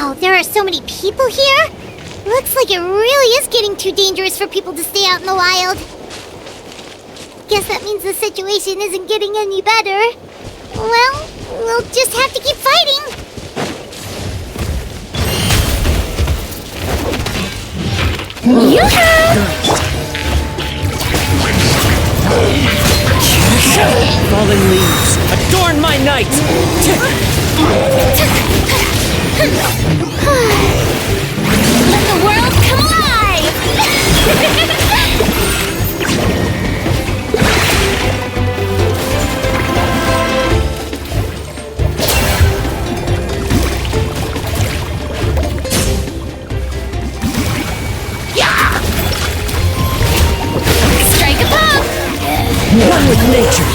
Wow, there are so many people here? Looks like it really is getting too dangerous for people to stay out in the wild. Guess that means the situation isn't getting any better. Well, we'll just have to keep fighting. Fallen leaves, adorn my night! Let the world come alive! Strike a pop! One with nature!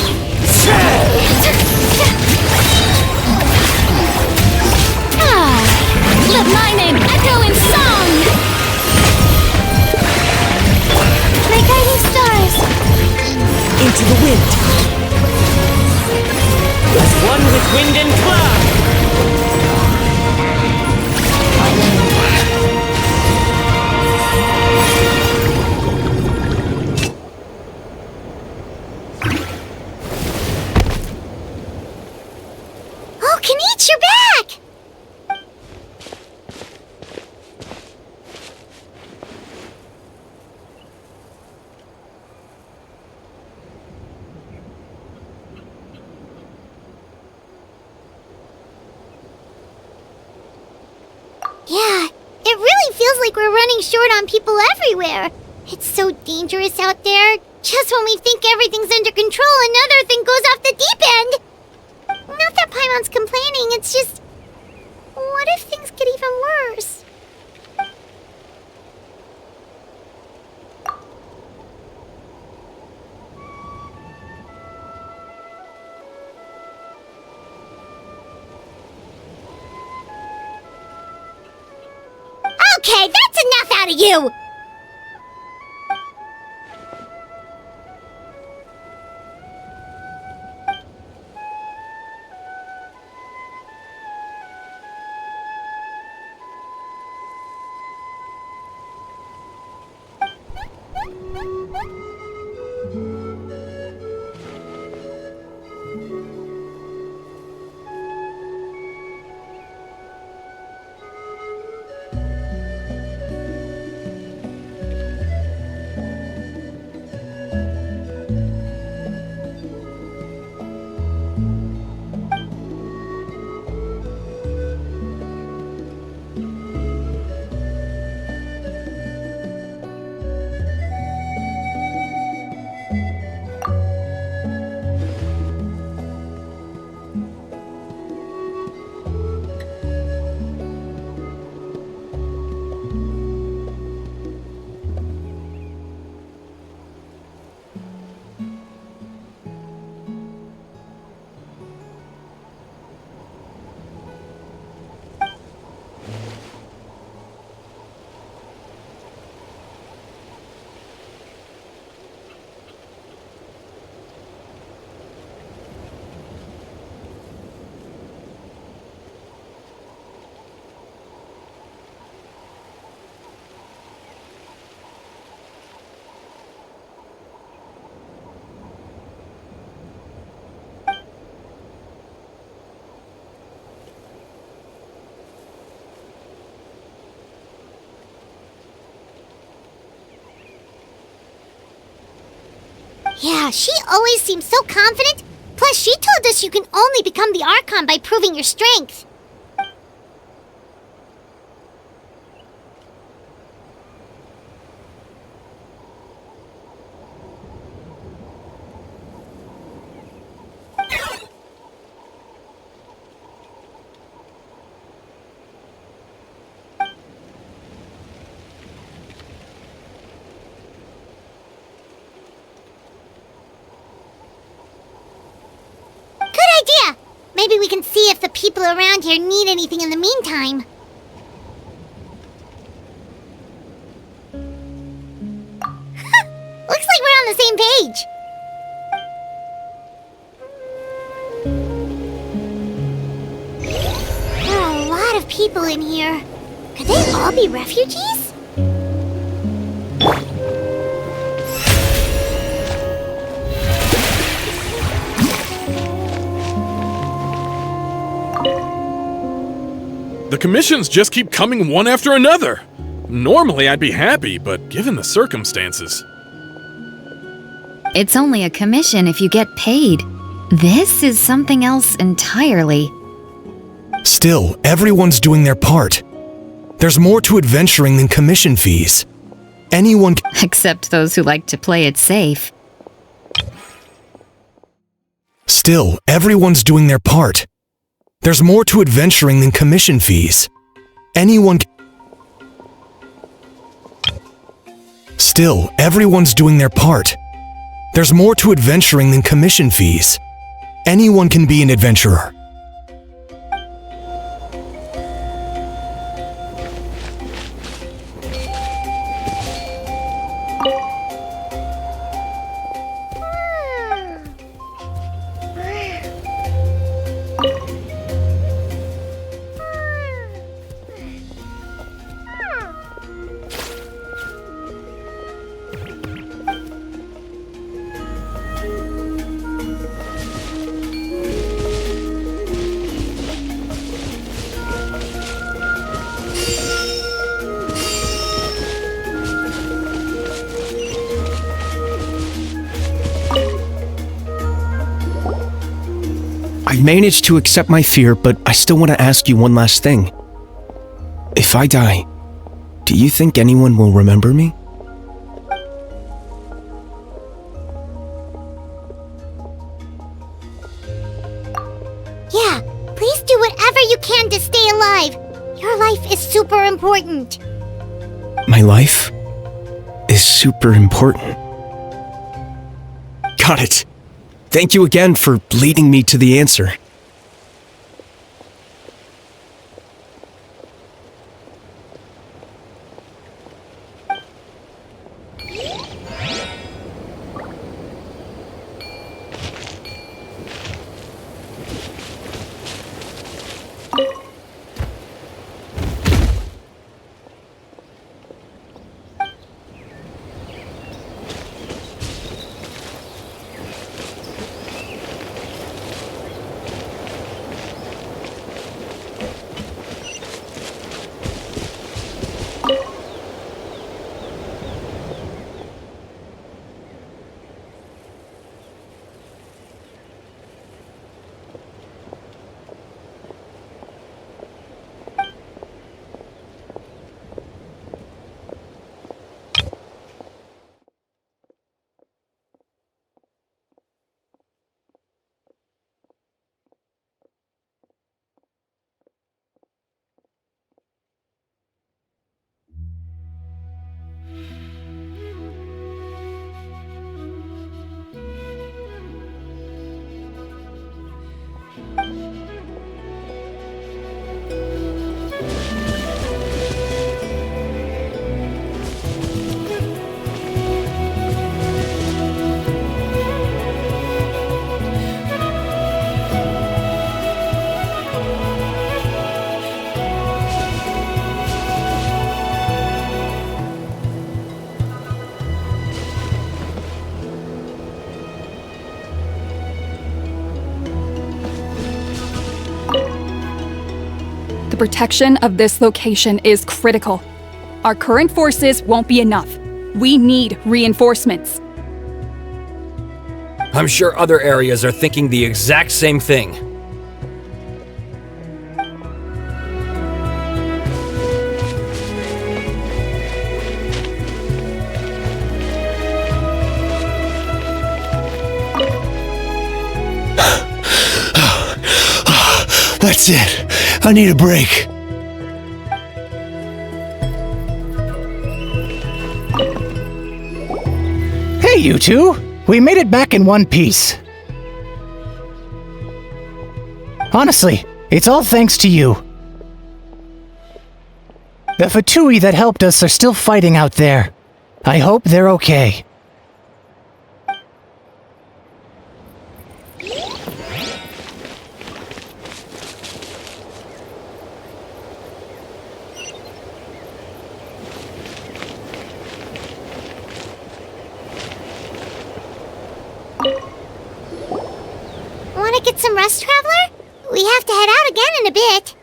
Let my name echo in song! My guiding stars! Into the wind! As one with wind and cloud! Oh, Kanichi, you're back! Yeah, it really feels like we're running short on people everywhere. It's so dangerous out there. Just when we think everything's under control, another thing goes off the deep end. Not that Paimon's complaining, it's just... what if things get even worse? Okay, that's enough out of you! Yeah, she always seems so confident. Plus, she told us you can only become the Archon by proving your strength. Idea! Maybe we can see if the people around here need anything in the meantime. Looks like we're on the same page. There are a lot of people people in here. Could they all be refugees? The commissions just keep coming one after another. Normally I'd be happy, but given the circumstances... It's only a commission if you get paid. This is something else entirely. Still, everyone's doing their part. There's more to adventuring than commission fees. Anyone Except those who like to play it safe. Still, everyone's doing their part. There's more to adventuring than commission fees. Anyone Still, everyone's doing their part. There's more to adventuring than commission fees. Anyone can be an adventurer. I managed to accept my fear, but I still want to ask you one last thing. If I die, do you think anyone will remember me? Yeah, please do whatever you can to stay alive. Your life is super important. My life is super important. Got it. Thank you again for leading me to the answer. The protection of this location is critical. Our current forces won't be enough. We need reinforcements. I'm sure other areas are thinking the exact same thing. That's it. I need a break. Hey, you two! We made it back in one piece. Honestly, it's all thanks to you. The Fatui that helped us are still fighting out there. I hope they're okay. get some rest, Traveler? We have to head out again in a bit.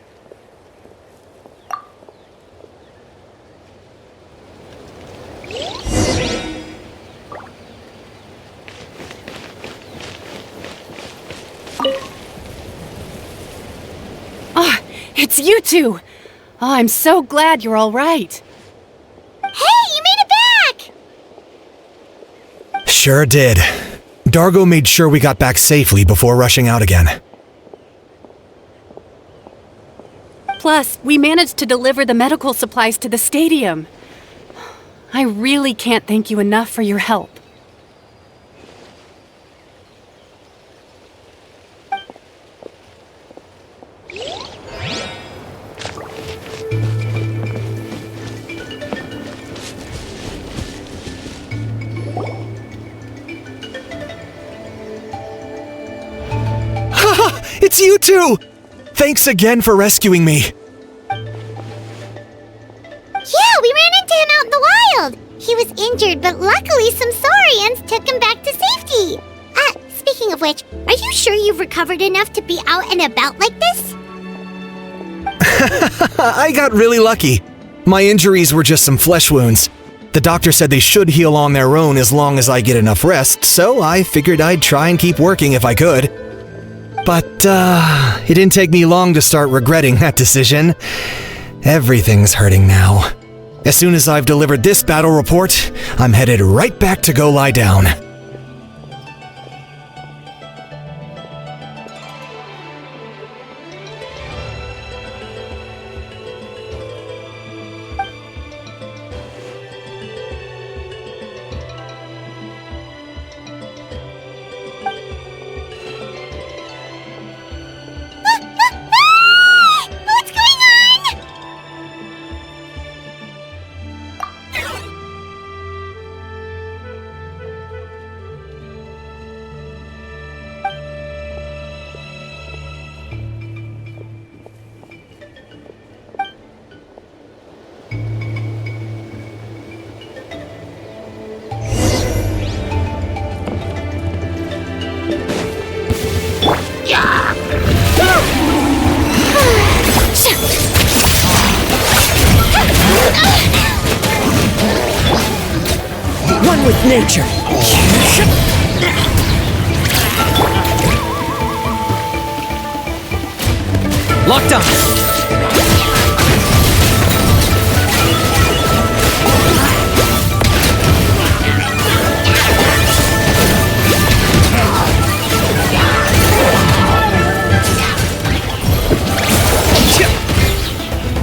It's you two! Oh, I'm so glad you're all right. Hey, you made it back! Sure did. Dargo made sure we got back safely before rushing out again. Plus, we managed to deliver the medical supplies to the stadium. I really can't thank you enough for your help. It's you two! Thanks again for rescuing me. Yeah, we ran into him out in the wild. He was injured, but luckily some saurians took him back to safety. Speaking of which, are you sure you've recovered enough to be out and about like this? I got really lucky. My injuries were just some flesh wounds. The doctor said they should heal on their own as long as I get enough rest, so I figured I'd try and keep working if I could. But, it didn't take me long to start regretting that decision. Everything's hurting now. As soon as I've delivered this battle report, I'm headed right back to go lie down. What's going on? One with nature. Locked on.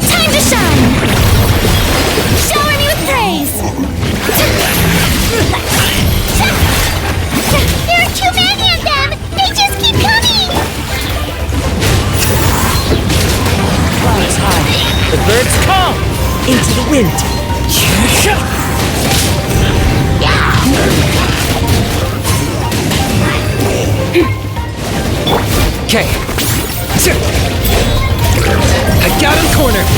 Time to shine! Shower me with praise! There are too many of them! They just keep coming! Clouds high. The birds call. Into the wind. Okay. I got him cornered.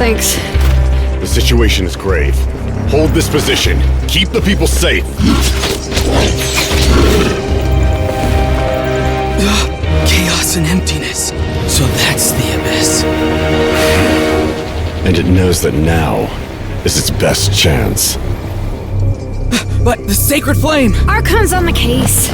Thanks. The situation is grave. Hold this position. Keep the people safe. Chaos and emptiness. So that's the abyss. And it knows that now is its best chance. But the sacred flame! Archon's on the case.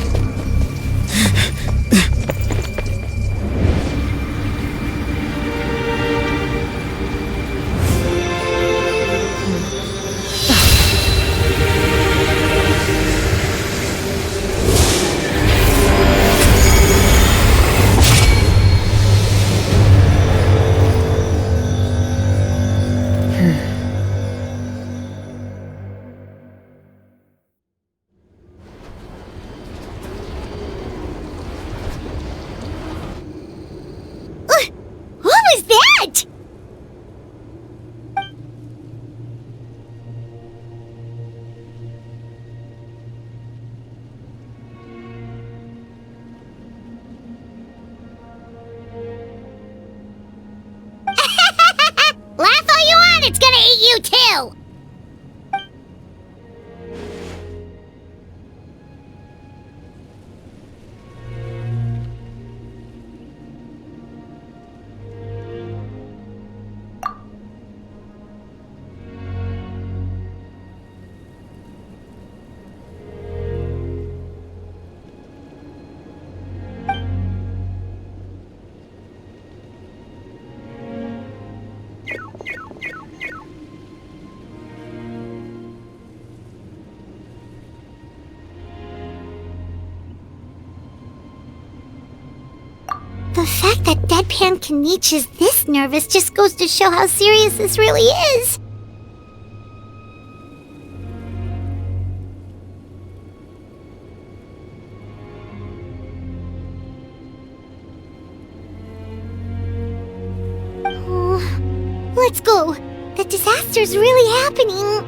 What was that? Laugh all you want, it's gonna eat you too! The fact that Deadpan Kaniche is this nervous just goes to show how serious this really is. Oh, let's go. The disaster's really happening.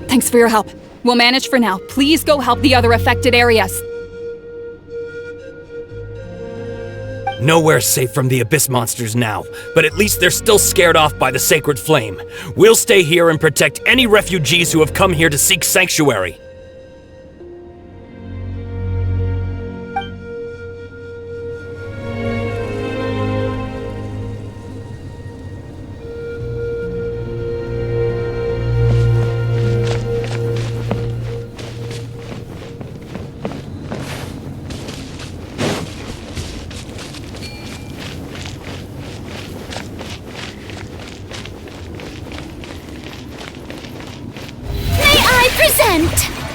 Thanks for your help. We'll manage for now. Please go help the other affected areas. Nowhere's safe from the Abyss monsters now, but at least they're still scared off by the sacred flame. We'll stay here and protect any refugees who have come here to seek sanctuary. May I present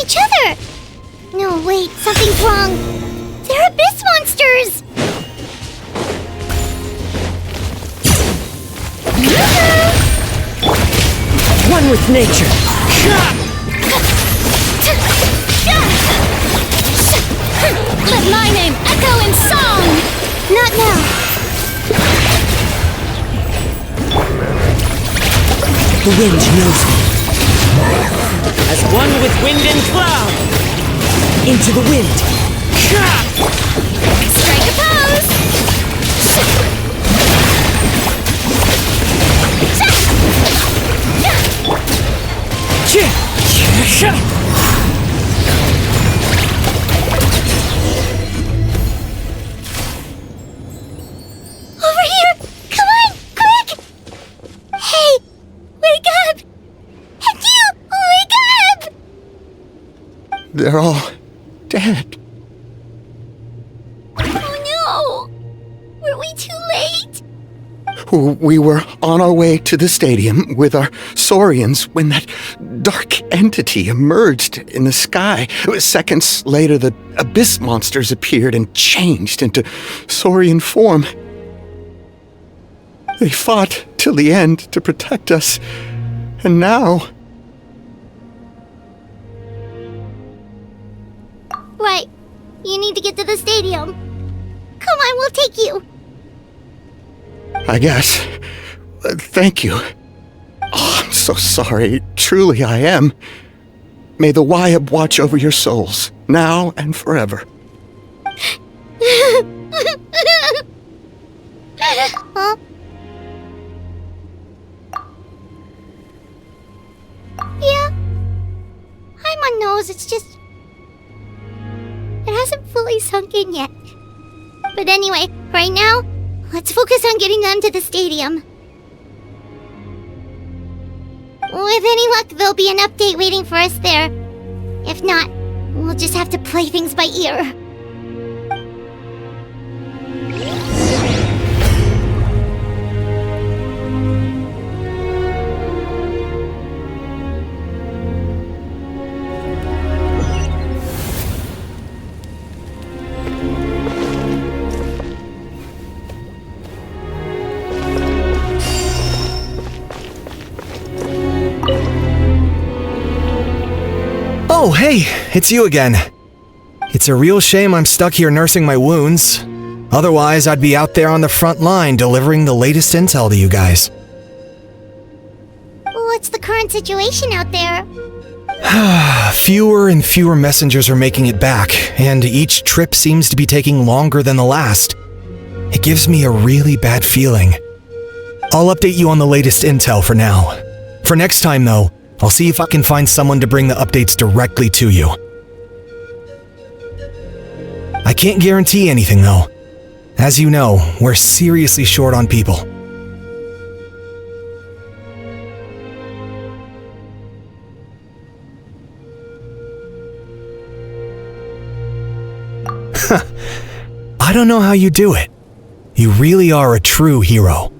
Each other! No, wait, something's wrong. They're abyss monsters! One with nature. Let my name echo in song! Not now. The wind knows me. As one with wind and cloud. Into the wind. Strike a pose! Over here! Come on, quick! Hey, wake up! And you, wake up! They're all dead. Oh no! Were we too late? We were on our way to the stadium with our Saurians when that dark entity emerged in the sky. Seconds later, the abyss monsters appeared and changed into Saurian form. They fought till the end to protect us, and now... Right. You need to get to the stadium. Come on, we'll take you. I guess. Thank you. Oh, I'm so sorry. Truly I am. May the Wyab watch over your souls, now and forever. Huh? Yeah. Paimon knows, it's just... it hasn't fully sunk in yet. But anyway, right now, let's focus on getting them to the stadium. With any luck, there'll be an update waiting for us there. If not, we'll just have to play things by ear. Oh, hey, it's you again. It's a real shame I'm stuck here nursing my wounds. Otherwise, I'd be out there on the front line delivering the latest intel to you guys. What's the current situation out there? Fewer and fewer messengers are making it back, and each trip seems to be taking longer than the last. It gives me a really bad feeling. I'll update you on the latest intel for now. For next time, though, I'll see if I can find someone to bring the updates directly to you. I can't guarantee anything, though. As you know, we're seriously short on people. I don't know how you do it. You really are a true hero.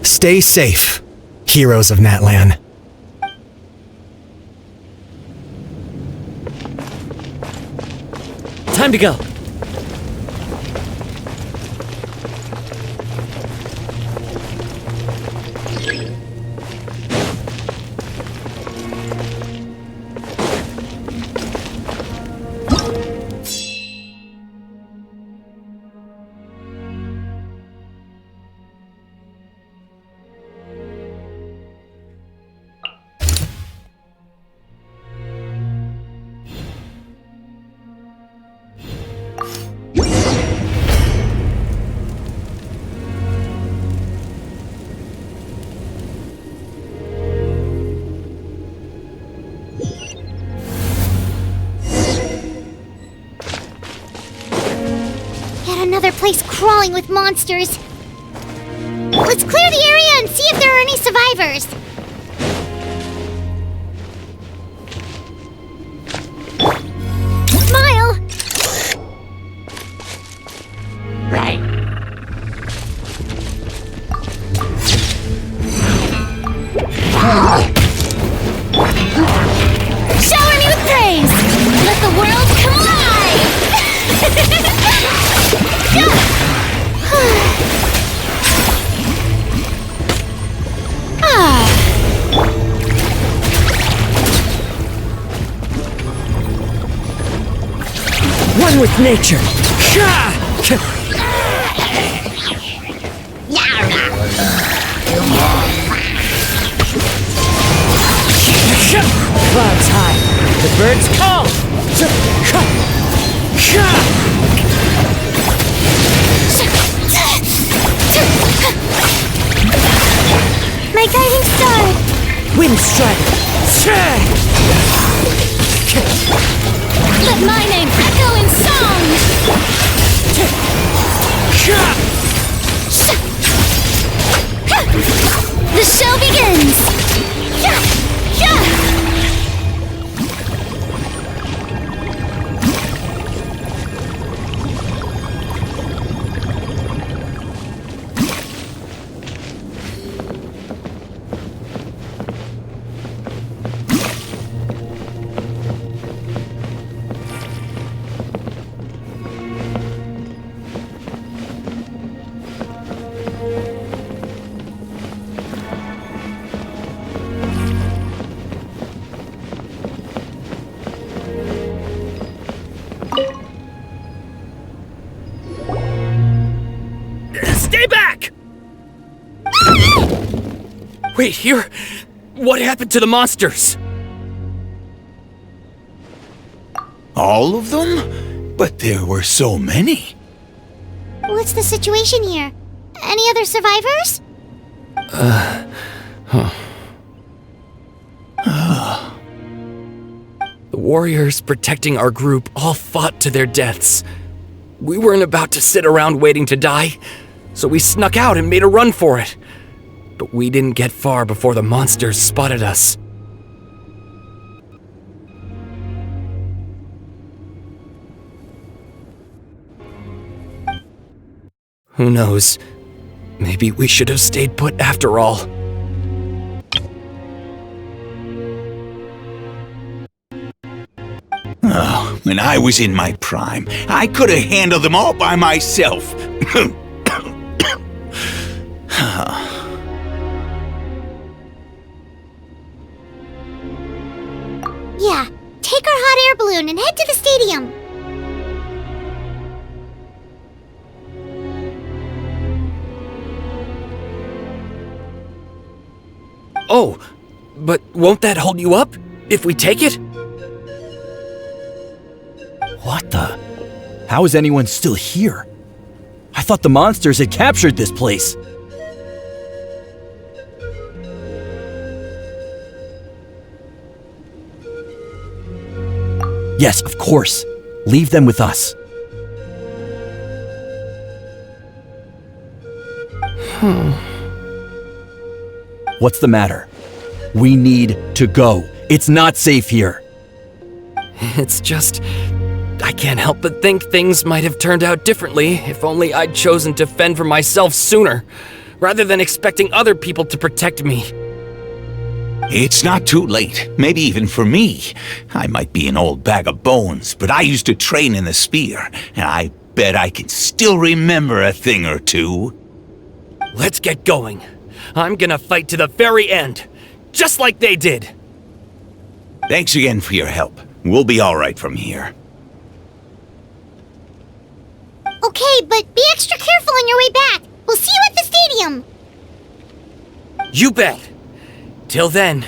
Stay safe, heroes of Natlan. Time to go. place crawling with monsters. Let's clear the area and see if there are any survivors. Smile! Shower me with praise! Let the world come alive! One with nature. Clouds high. The birds call. My guiding star! Wind strike. Let my name echo in song! The show begins! Stay back! Wait, here? What happened to the monsters? All of them? But there were so many. What's the situation here? Any other survivors? The warriors protecting our group all fought to their deaths. We weren't about to sit around waiting to die, so we snuck out and made a run for it. But we didn't get far before the monsters spotted us. Who knows? Maybe we should have stayed put after all. Oh, when I was in my prime, I could have handled them all by myself. Yeah, take our hot air balloon and head to the stadium. Oh, but won't that hold you up if we take it? What the? How is anyone still here? I thought the monsters had captured this place. Yes, of course. Leave them with us. What's the matter? We need to go. It's not safe here. It's just... I can't help but think things might have turned out differently if only I'd chosen to fend for myself sooner, rather than expecting other people to protect me. It's not too late, maybe even for me. I might be an old bag of bones, but I used to train in the spear, and I bet I can still remember a thing or two. Let's get going. I'm gonna fight to the very end, just like they did. Thanks again for your help. We'll be all right from here. Okay, but be extra careful on your way back. We'll see you at the stadium. You bet. Till then.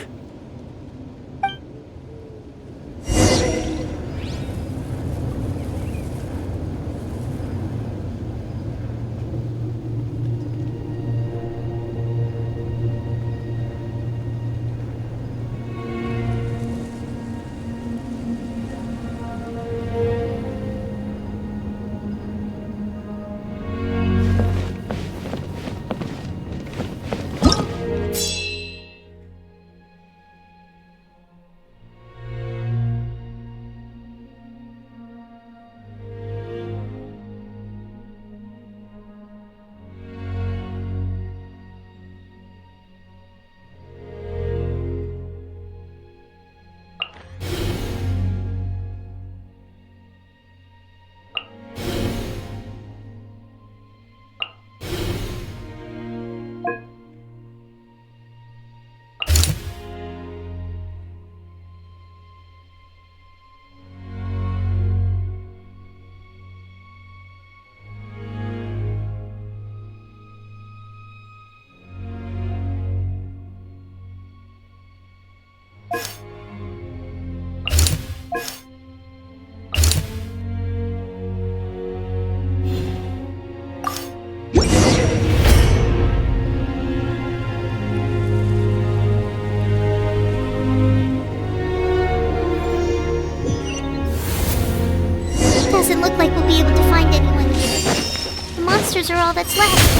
monsters are all that's left.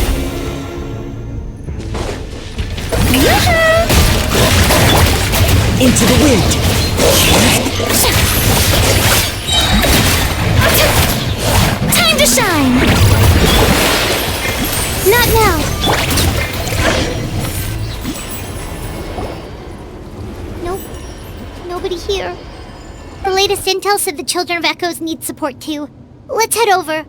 Into the wind! Time to shine! Not now! Nope. Nobody here. The latest intel said the Children of Echoes need support too. Let's head over.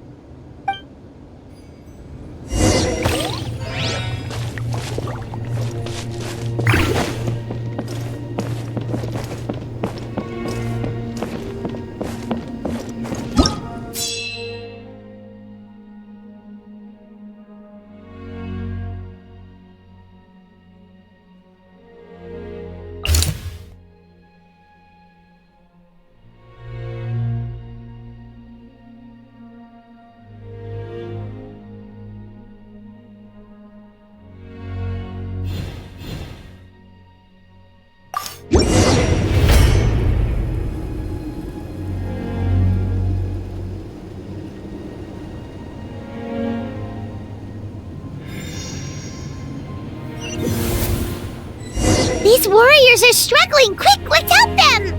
These warriors are struggling! Quick, let's help them!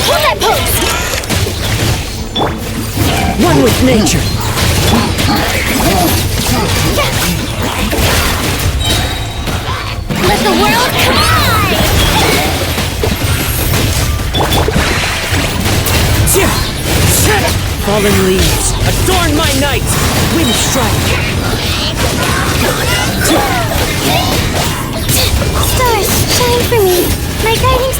Hold that pose! One with nature! Let the world collide! Fallen leaves, adorn my night! Wind strike! Stars, shine for me! My guiding...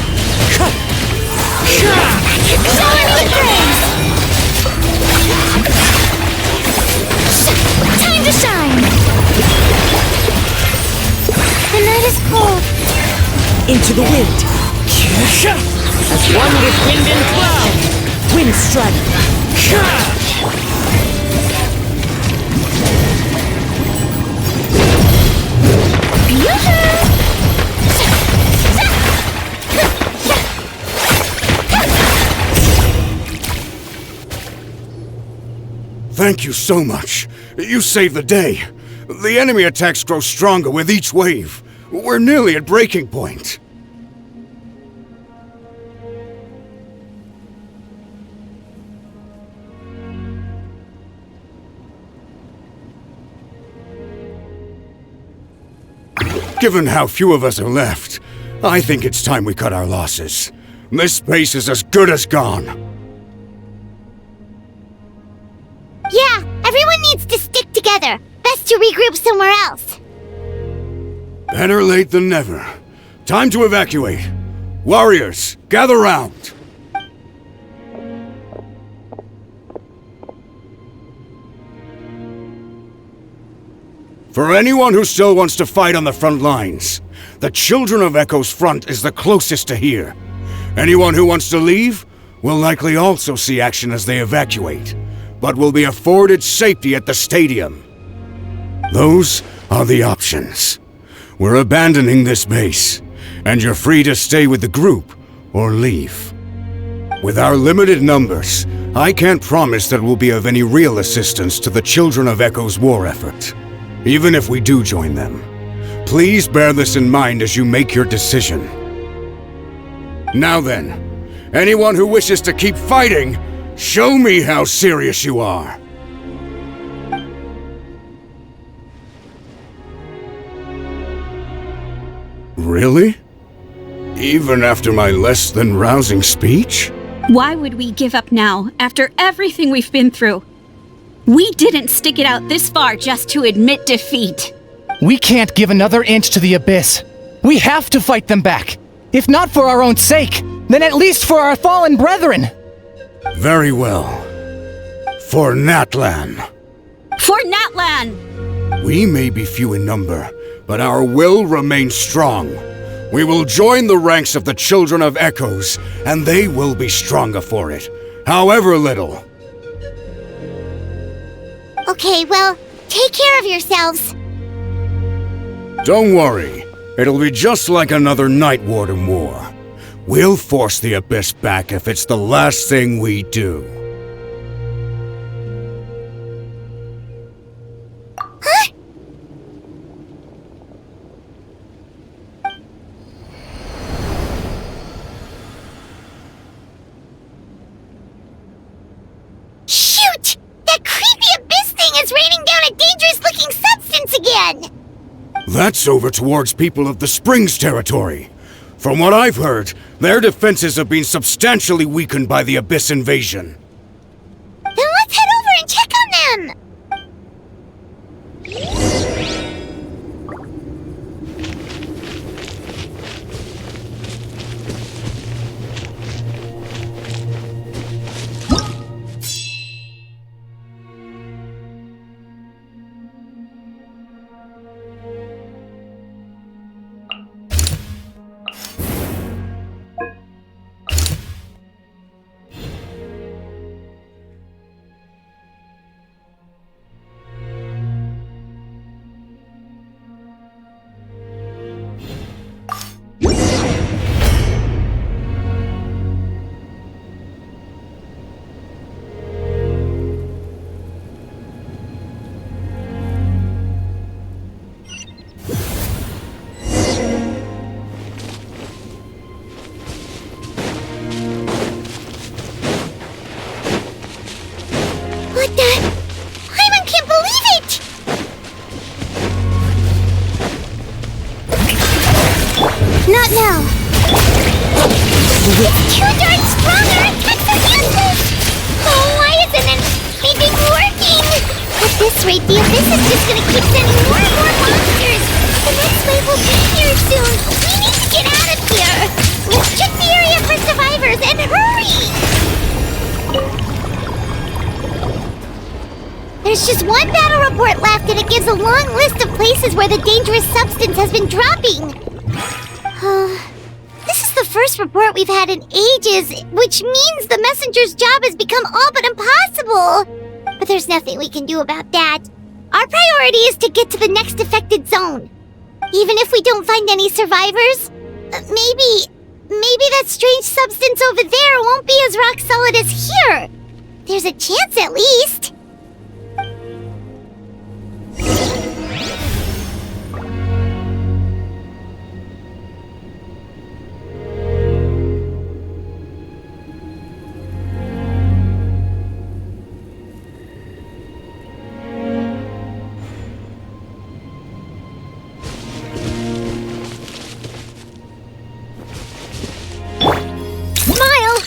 Shower me with praise! Time to shine! The night is cold. Into the wind! As one with wind and cloud! Wind strike! Thank you so much. You saved the day. The enemy attacks grow stronger with each wave. We're nearly at breaking point. Given how few of us are left, I think it's time we cut our losses. This base is as good as gone. Yeah, everyone needs to stick together. Best to regroup somewhere else. Better late than never. Time to evacuate. Warriors, gather round. For anyone who still wants to fight on the front lines, the Children of Echo's front is the closest to here. Anyone who wants to leave will likely also see action as they evacuate, but will be afforded safety at the stadium. Those are the options. We're abandoning this base, and you're free to stay with the group or leave. With our limited numbers, I can't promise that we'll be of any real assistance to the Children of Echo's war effort. Even if we do join them, please bear this in mind as you make your decision. Now then, anyone who wishes to keep fighting, show me how serious you are. Really? Even after my less than rousing speech? Why would we give up now, after everything we've been through? We didn't stick it out this far just to admit defeat. We can't give another inch to the Abyss. We have to fight them back. If not for our own sake, then at least for our fallen brethren. Very well. For Natlan. For Natlan! We may be few in number, but our will remains strong. We will join the ranks of the Children of Echoes, and they will be stronger for it, however little. Okay, well, take care of yourselves. Don't worry. It'll be just like another Night Warden war. We'll force the Abyss back if it's the last thing we do. Huh? Shoot! That creepy Abyss thing is raining down a dangerous-looking substance again! That's over towards people of the Springs territory. From what I've heard, their defenses have been substantially weakened by the Abyss invasion. Then let's head over and check on them! What the? Hyman can't believe it! Not now. It's too darn strong, our attacks are useless! Oh, why isn't anything working? At this rate, the Abyss is just gonna keep sending more and more monsters! The next wave will be here soon! We need to get out of here! Let's check the area for survivors, and hurry! There's just one battle report left, and it gives a long list of places where the dangerous substance has been dropping. This is the first report we've had in ages, which means the messenger's job has become all but impossible. But there's nothing we can do about that. Our priority is to get to the next affected zone. Even if we don't find any survivors, maybe that strange substance over there won't be as rock solid as here. There's a chance at least. Smile!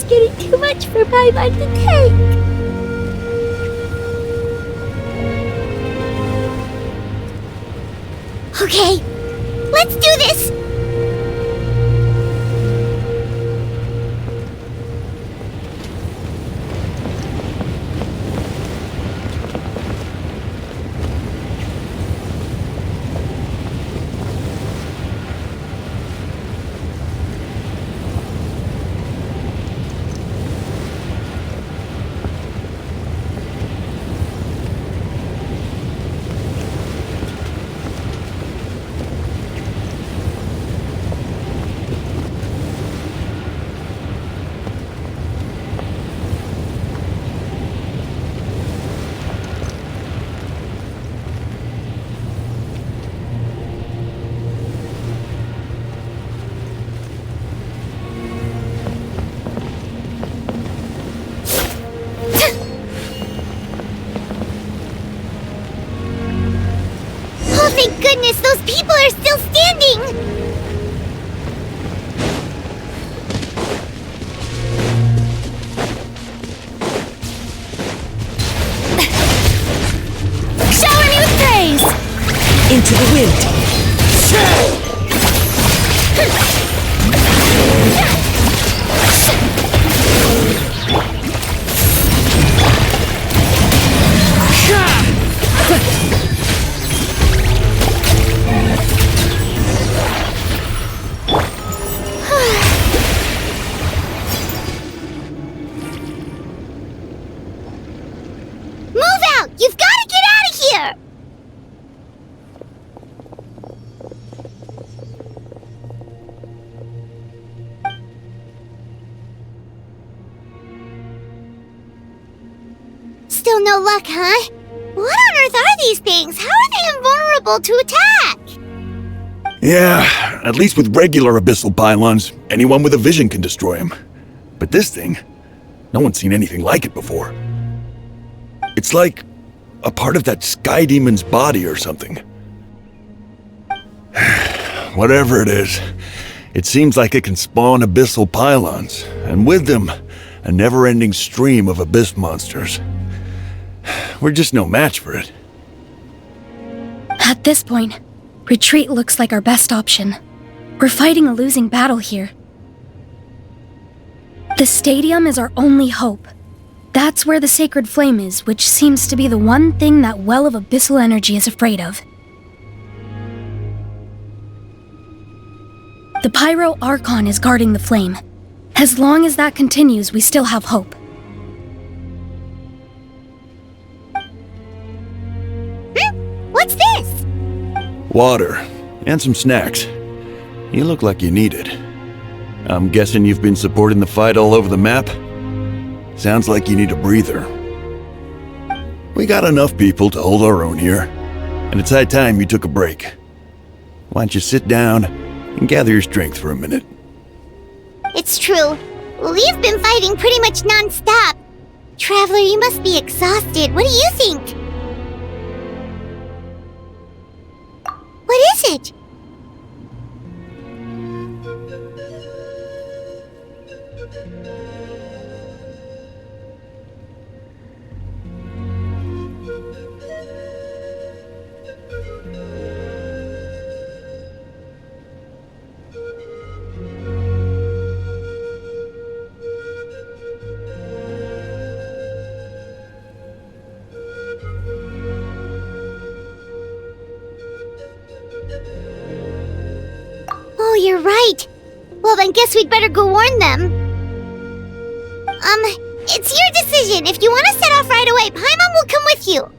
getting too much for Paimon to take. Okay, let's do this! Oh, thank goodness, those people are still standing! Shower me with praise! Into the wind! Move out! You've got to get out of here! Still no luck, huh? What on earth are these things? How are they invulnerable to attack? Yeah, at least with regular abyssal pylons, anyone with a vision can destroy them. But this thing, no one's seen anything like it before. It's like a part of that sky demon's body or something. Whatever it is, it seems like it can spawn abyssal pylons, and with them, a never-ending stream of abyss monsters. We're just no match for it. At this point, retreat looks like our best option. We're fighting a losing battle here. The stadium is our only hope. That's where the sacred flame is, which seems to be the one thing that well of abyssal energy is afraid of. The Pyro Archon is guarding the flame. As long as that continues, we still have hope. What's this? Water, and some snacks. You look like you need it. I'm guessing you've been supporting the fight all over the map? Sounds like you need a breather. We got enough people to hold our own here, and it's high time you took a break. Why don't you sit down and gather your strength for a minute? It's true. We've been fighting pretty much non-stop. Traveler, you must be exhausted. What do you think? What is it? Oh, you're right. Well, then guess we'd better go warn them. It's your decision. If you want to set off right away, Paimon will come with you.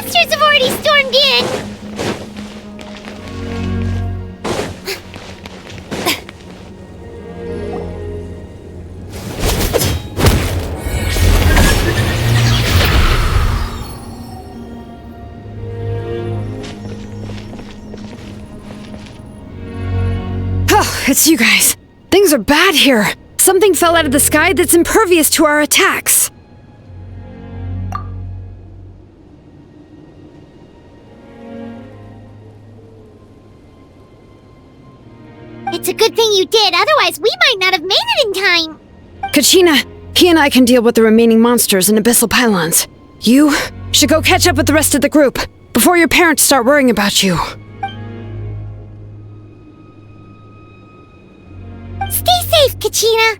monsters have already stormed in! Oh, it's you guys. Things are bad here. Something fell out of the sky that's impervious to our attacks. It's a good thing you did, otherwise we might not have made it in time! Kachina, he and I can deal with the remaining monsters and abyssal pylons. You should go catch up with the rest of the group before your parents start worrying about you. Stay safe, Kachina!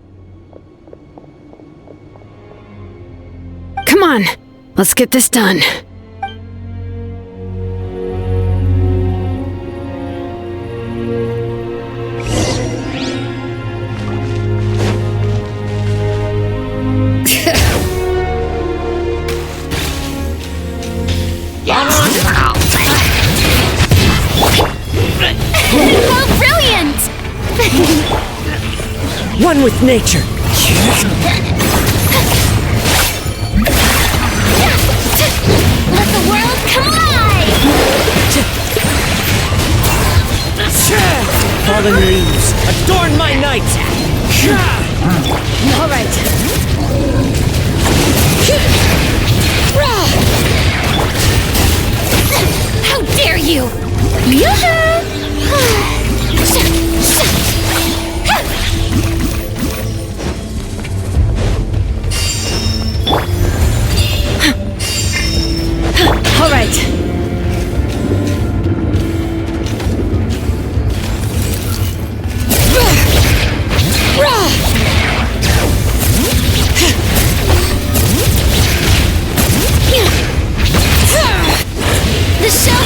Come on, let's get this done. Oh, brilliant! One with nature. Let the world come alive! Fallen leaves, adorn my night! All right. How dare you! All right. The show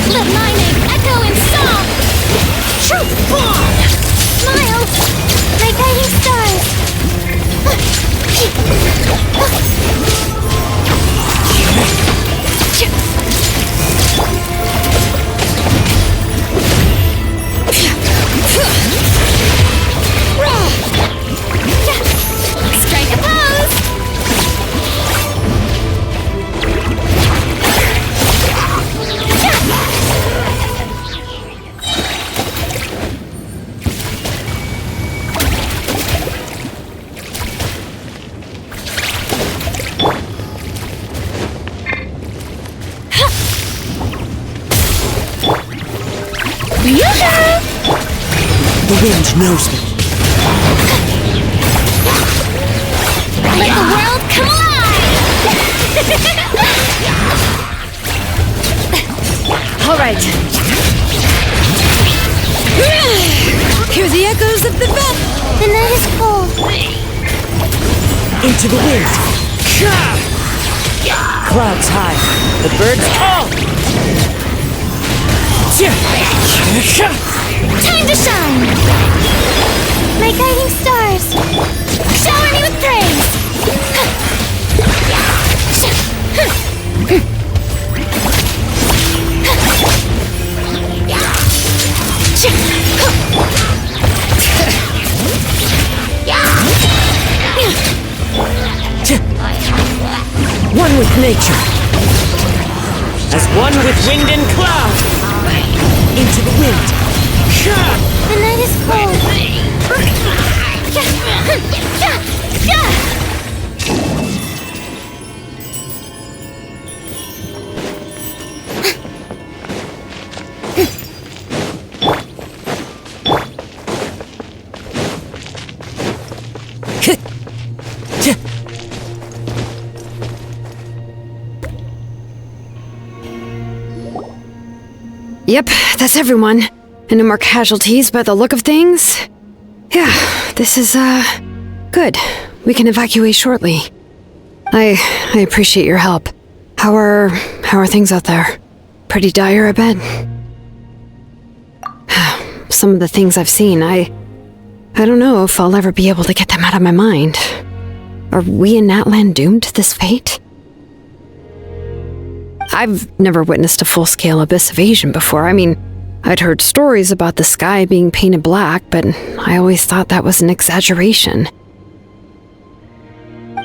Let my name echo in song! Truth bomb! Smile! My guiding stars! Strike a pose! The wind knows me. Let the world come alive! All right. Hear the echoes of the bell. The night is cold. Into the wind. Clouds high. The birds call. Time to shine! My guiding stars, shower me with praise! One with nature. As one with wind and cloud. Into the wind. The night is cold. Yep, that's everyone. And no more casualties by the look of things. Yeah, this is, good. We can evacuate shortly. I appreciate your help. How are things out there? Pretty dire, I bet. Some of the things I've seen, I I don't know if I'll ever be able to get them out of my mind. Are we in Natlan doomed to this fate? I've never witnessed a full-scale abyss invasion before. I mean, I'd heard stories about the sky being painted black, but I always thought that was an exaggeration.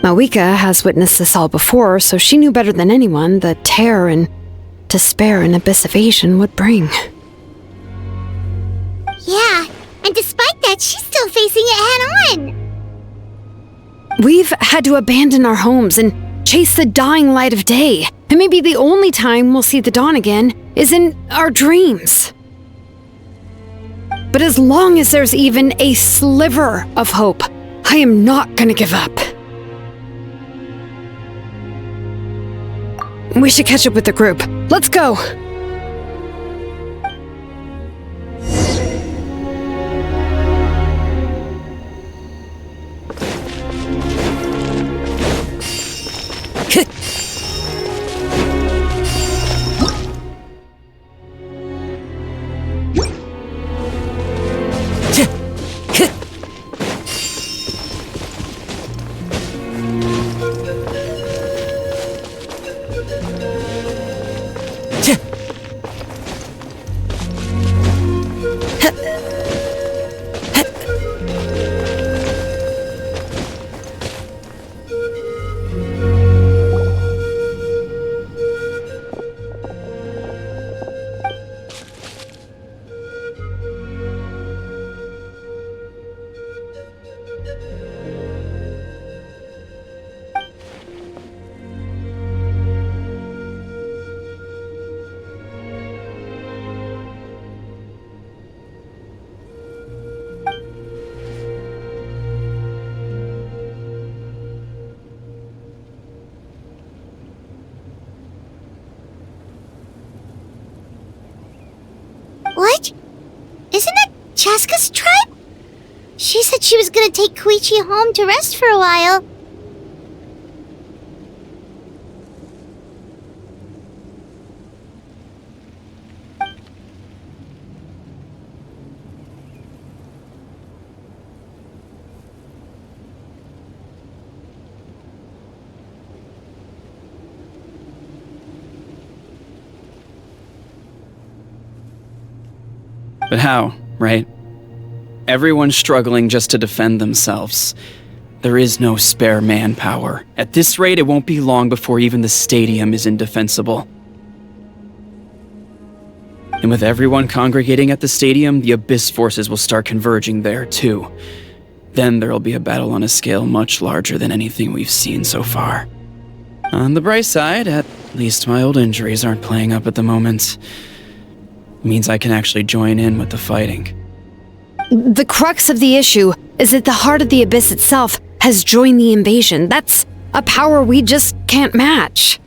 Mawika has witnessed this all before, so she knew better than anyone the terror and despair an abyss invasion would bring. Yeah, and despite that, she's still facing it head-on. We've had to abandon our homes and chase the dying light of day, and maybe the only time we'll see the dawn again is in our dreams. But as long as there's even a sliver of hope, I am not gonna give up. We should catch up with the group. Let's go! What? Isn't that Chaska's tribe? She said she was gonna take Koichi home to rest for a while. But how, right? Everyone's struggling just to defend themselves. There is no spare manpower. At this rate, it won't be long before even the stadium is indefensible. And with everyone congregating at the stadium, the Abyss forces will start converging there, too. Then there'll be a battle on a scale much larger than anything we've seen so far. On the bright side, at least my old injuries aren't playing up at the moment. Means I can actually join in with the fighting. The crux of the issue is that the heart of the Abyss itself has joined the invasion. That's a power we just can't match.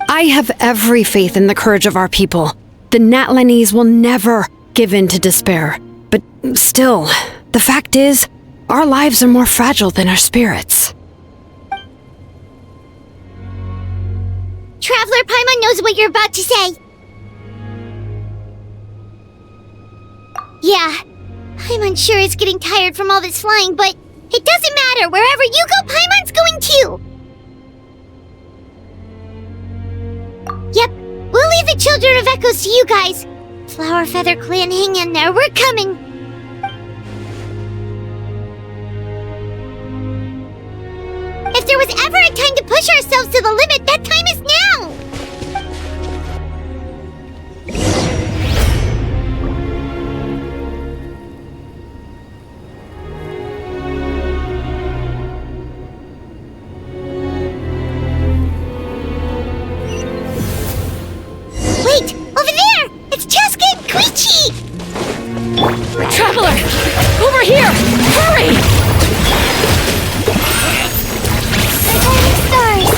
I have every faith in the courage of our people. The Natlanese will never give in to despair. But still, the fact is, our lives are more fragile than our spirits. Traveler Paimon knows what you're about to say. Yeah, Paimon's sure is getting tired from all this flying, but it doesn't matter. Wherever you go, Paimon's going too. Yep, we'll leave the Children of Echoes to you guys. Flower Feather Clan, hang in there. We're coming. If there was ever a time to push ourselves to the limit, that time is now. Wait! Over there! It's Chaska and Koichi! Traveler! Over here! Hurry! Stars!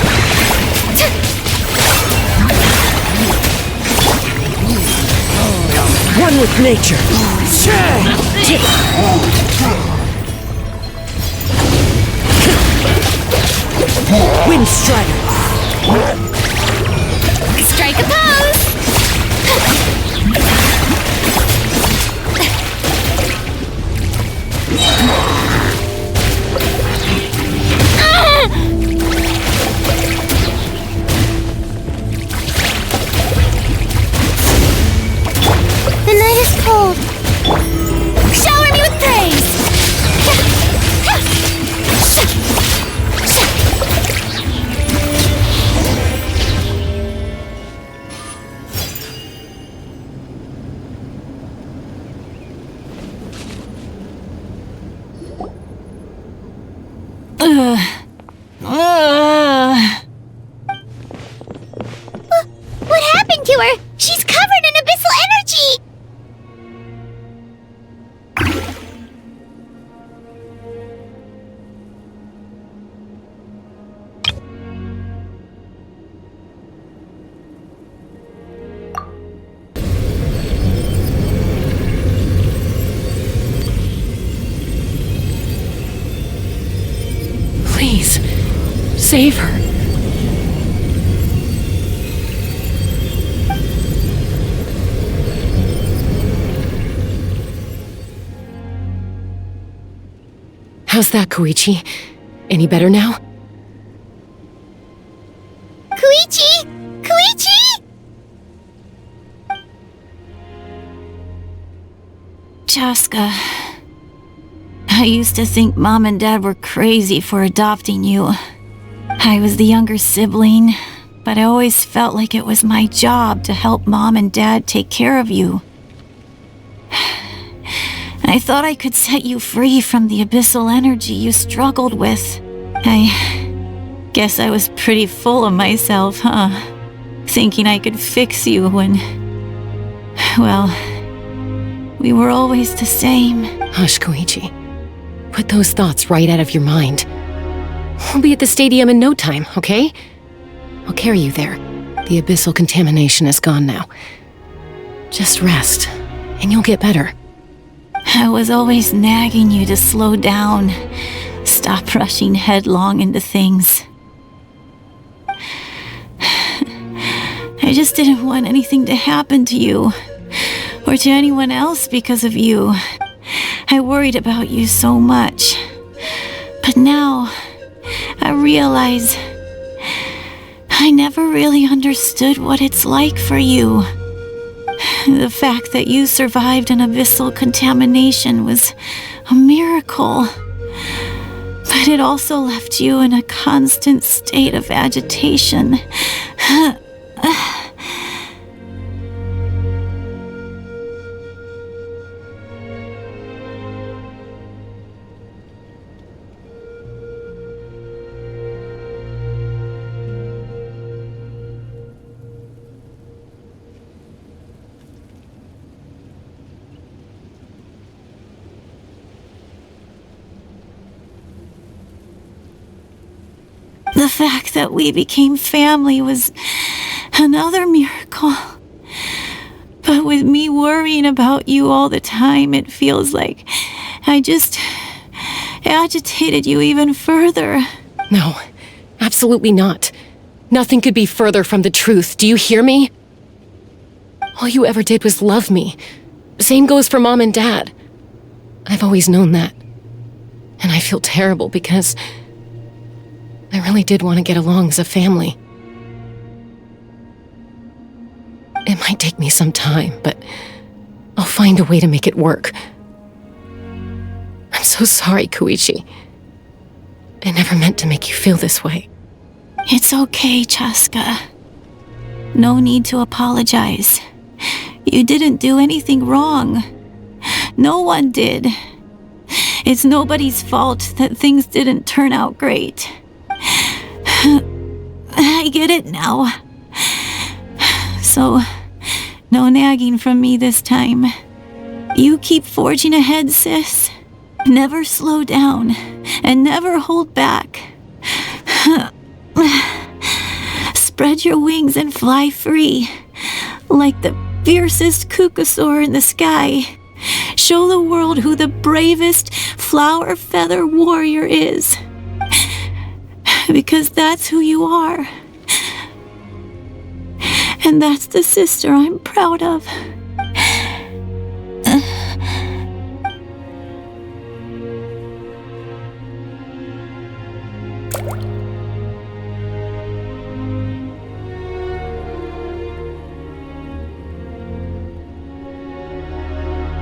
One with nature. Wind Strider. Strike a pose! Save her. How's that, Koichi? Any better now? Koichi! Koichi! Chaska, I used to think Mom and Dad were crazy for adopting you. I was the younger sibling, but I always felt like it was my job to help Mom and Dad take care of you. I thought I could set you free from the abyssal energy you struggled with. I guess I was pretty full of myself, huh? Thinking I could fix you when... well, we were always the same. Hush, Koichi. Put those thoughts right out of your mind. We'll be at the stadium in no time, okay? I'll carry you there. The abyssal contamination is gone now. Just rest, and you'll get better. I was always nagging you to slow down. Stop rushing headlong into things. I just didn't want anything to happen to you, or to anyone else because of you. I worried about you so much. But now, I realize I never really understood what it's like for you. The fact that you survived an abyssal contamination was a miracle. But it also left you in a constant state of agitation. The fact that we became family was another miracle. But with me worrying about you all the time, it feels like I just agitated you even further. No, absolutely not. Nothing could be further from the truth. Do you hear me? All you ever did was love me. Same goes for Mom and Dad. I've always known that. And I feel terrible because I really did want to get along as a family. It might take me some time, but I'll find a way to make it work. I'm so sorry, Koichi. I never meant to make you feel this way. It's okay, Chaska. No need to apologize. You didn't do anything wrong. No one did. It's nobody's fault that things didn't turn out great. I get it now. So, no nagging from me this time. You keep forging ahead, sis. Never slow down, and never hold back. Spread your wings and fly free, like the fiercest kukasaur in the sky. Show the world who the bravest flower feather warrior is. Because that's who you are. And that's the sister I'm proud of.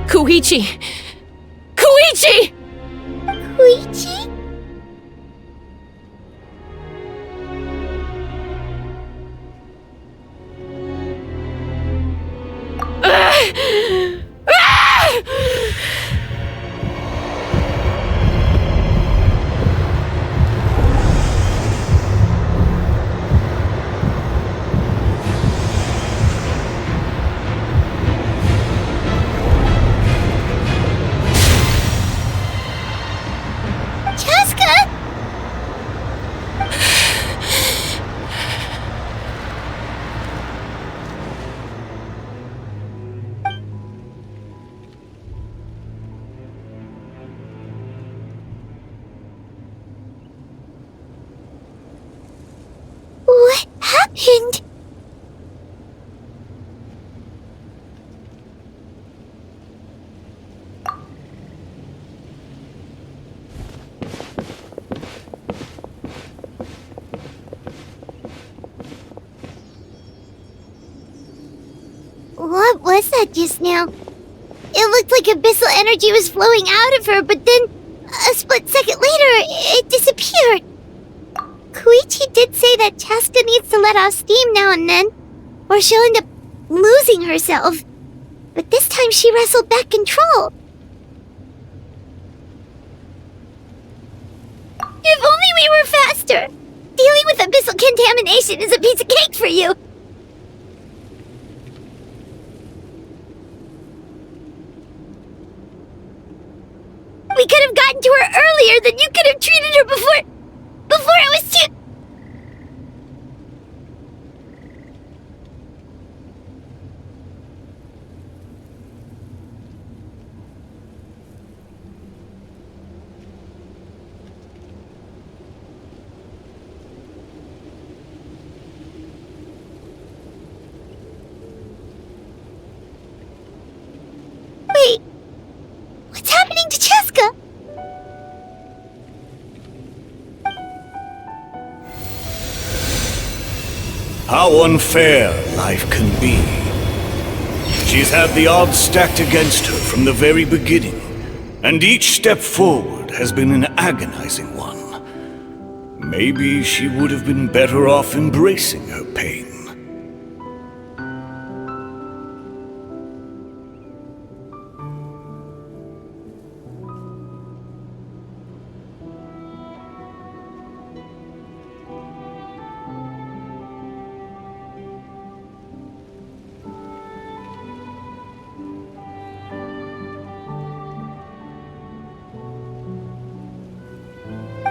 Koichi! Koichi! Koichi? And... What was that just now? It looked like abyssal energy was flowing out of her, but then, a split second later, it disappeared. Koichi did say that Chaska needs to let off steam now and then, or she'll end up losing herself. But this time she wrestled back control. If only we were faster! Dealing with abyssal contamination is a piece of cake for you! We could have gotten to her earlier, then you could have treated her before it was too... Wait, what's happening to Cheska? How unfair life can be. She's had the odds stacked against her from the very beginning, and each step forward has been an agonizing one. Maybe she would have been better off embracing her pain.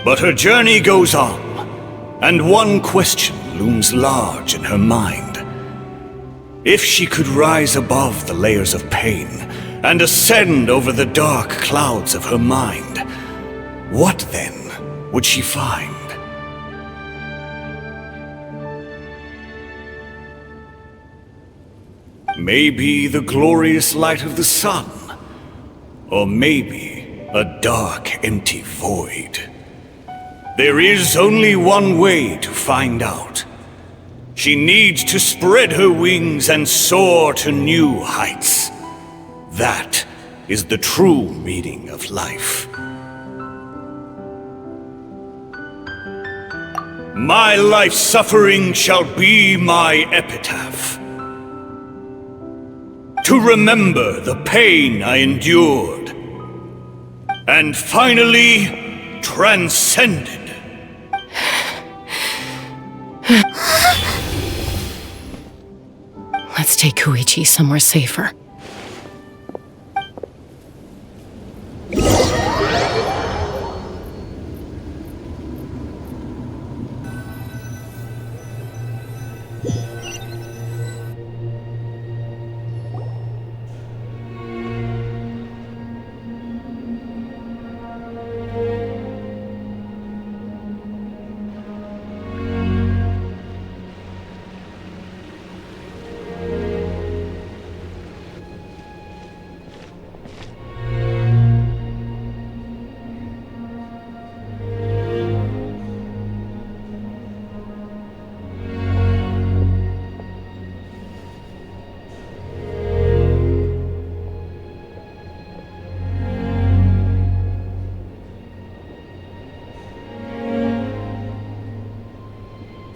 But her journey goes on, and one question looms large in her mind. If she could rise above the layers of pain and ascend over the dark clouds of her mind, what then would she find? Maybe the glorious light of the sun, or maybe a dark, empty void. There is only one way to find out. She needs to spread her wings and soar to new heights. That is the true meaning of life. My life's suffering shall be my epitaph. To remember the pain I endured, and finally transcended. Let's take Koichi somewhere safer.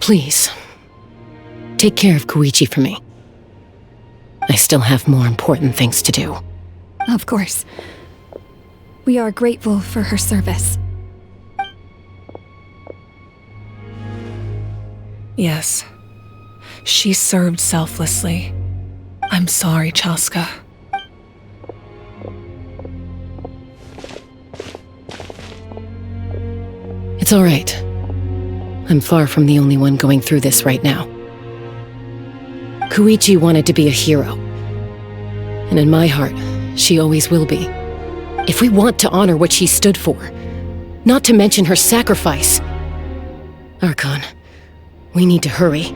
Please, take care of Koichi for me. I still have more important things to do. Of course. We are grateful for her service. Yes. She served selflessly. I'm sorry, Chaska. It's all right. I'm far from the only one going through this right now. Koichi wanted to be a hero. And in my heart, she always will be. If we want to honor what she stood for, not to mention her sacrifice. Archon, we need to hurry.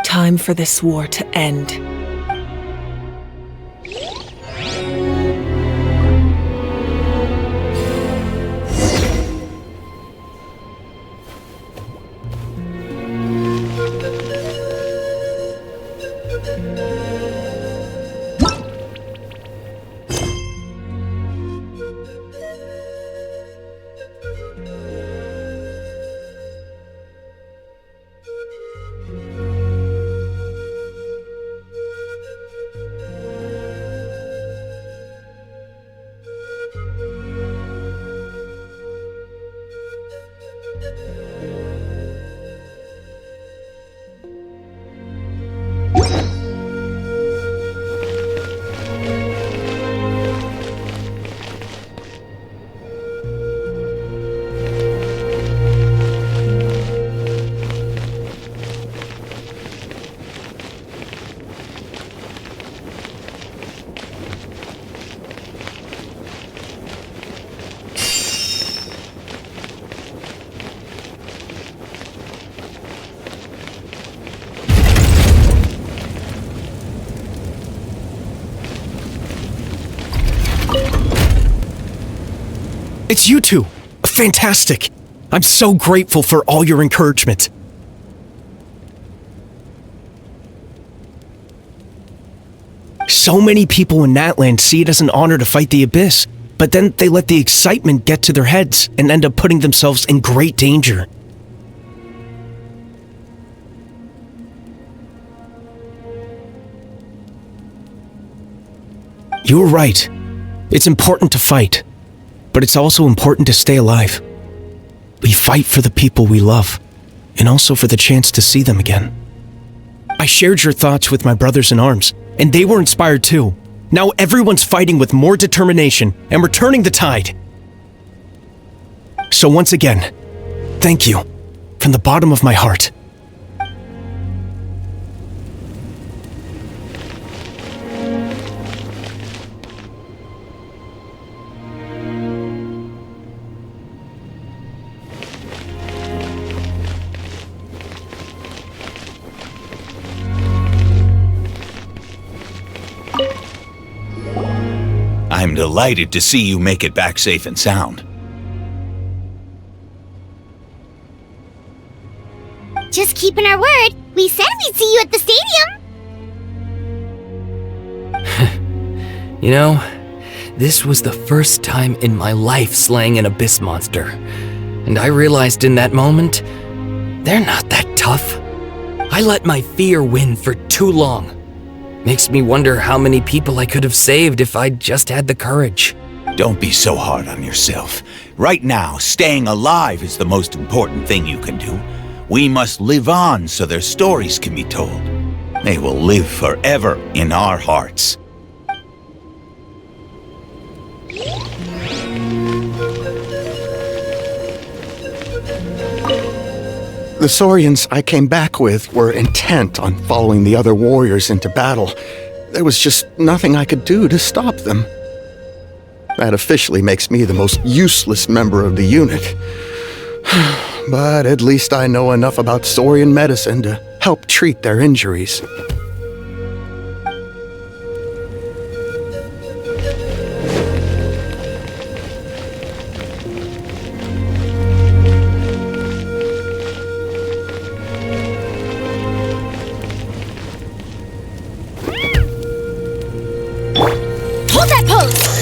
Time for this war to end. It's you two! Fantastic! I'm so grateful for all your encouragement. So many people in Natland see it as an honor to fight the Abyss, but then they let the excitement get to their heads and end up putting themselves in great danger. You were right. It's important to fight. But it's also important to stay alive. We fight for the people we love, and also for the chance to see them again. I shared your thoughts with my brothers in arms, and they were inspired too. Now everyone's fighting with more determination, and we're turning the tide. So once again, thank you, from the bottom of my heart. I'm delighted to see you make it back safe and sound. Just keeping our word. We said we'd see you at the stadium. You know, this was the first time in my life slaying an abyss monster. And I realized in that moment, they're not that tough. I let my fear win for too long. Makes me wonder how many people I could have saved if I'd just had the courage. Don't be so hard on yourself. Right now, staying alive is the most important thing you can do. We must live on so their stories can be told. They will live forever in our hearts. The Saurians I came back with were intent on following the other warriors into battle. There was just nothing I could do to stop them. That officially makes me the most useless member of the unit. But at least I know enough about Saurian medicine to help treat their injuries. Hold that pose!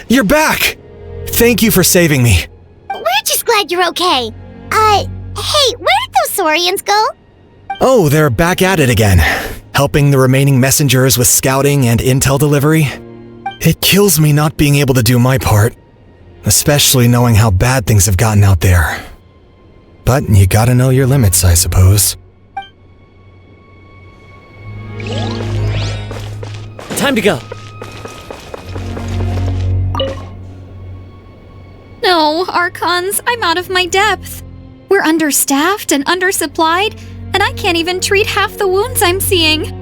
You're back! Thank you for saving me. We're just glad you're okay. Hey, where did those Saurians go? Oh, they're back at it again, helping the remaining messengers with scouting and intel delivery. It kills me not being able to do my part, especially knowing how bad things have gotten out there. But you gotta know your limits, I suppose. Time to go. No, Archons, I'm out of my depth. We're understaffed and undersupplied, and I can't even treat half the wounds I'm seeing.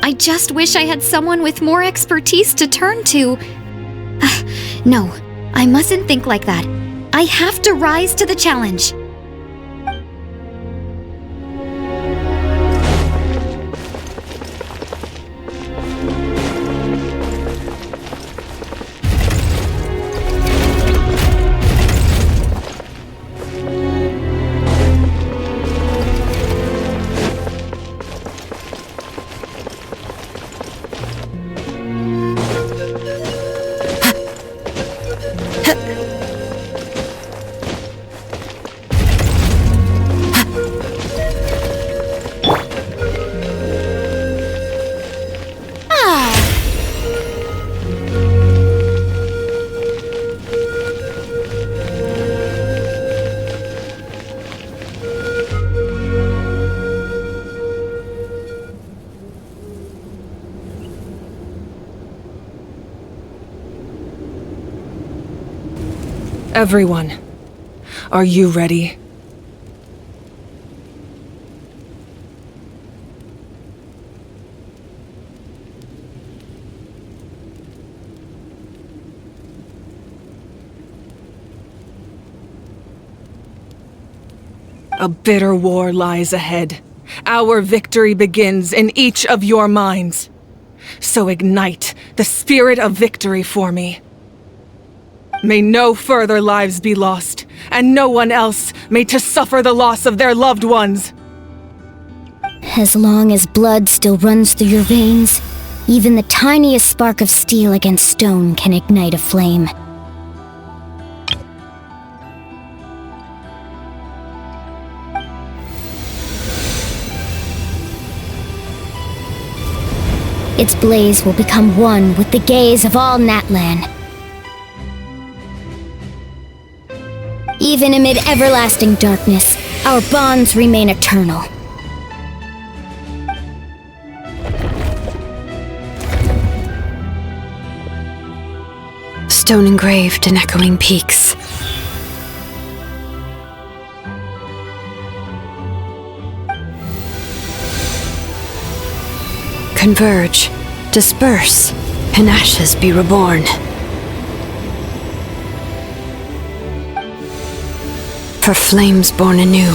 I just wish I had someone with more expertise to turn to. No, I mustn't think like that. I have to rise to the challenge. Everyone, are you ready? A bitter war lies ahead. Our victory begins in each of your minds. So ignite the spirit of victory for me. May no further lives be lost, and no one else may to suffer the loss of their loved ones. As long as blood still runs through your veins, even the tiniest spark of steel against stone can ignite a flame. Its blaze will become one with the gaze of all Natlan. Even amid everlasting darkness, our bonds remain eternal. Stone engraved in echoing peaks. Converge, disperse, in ashes be reborn. For flames born anew,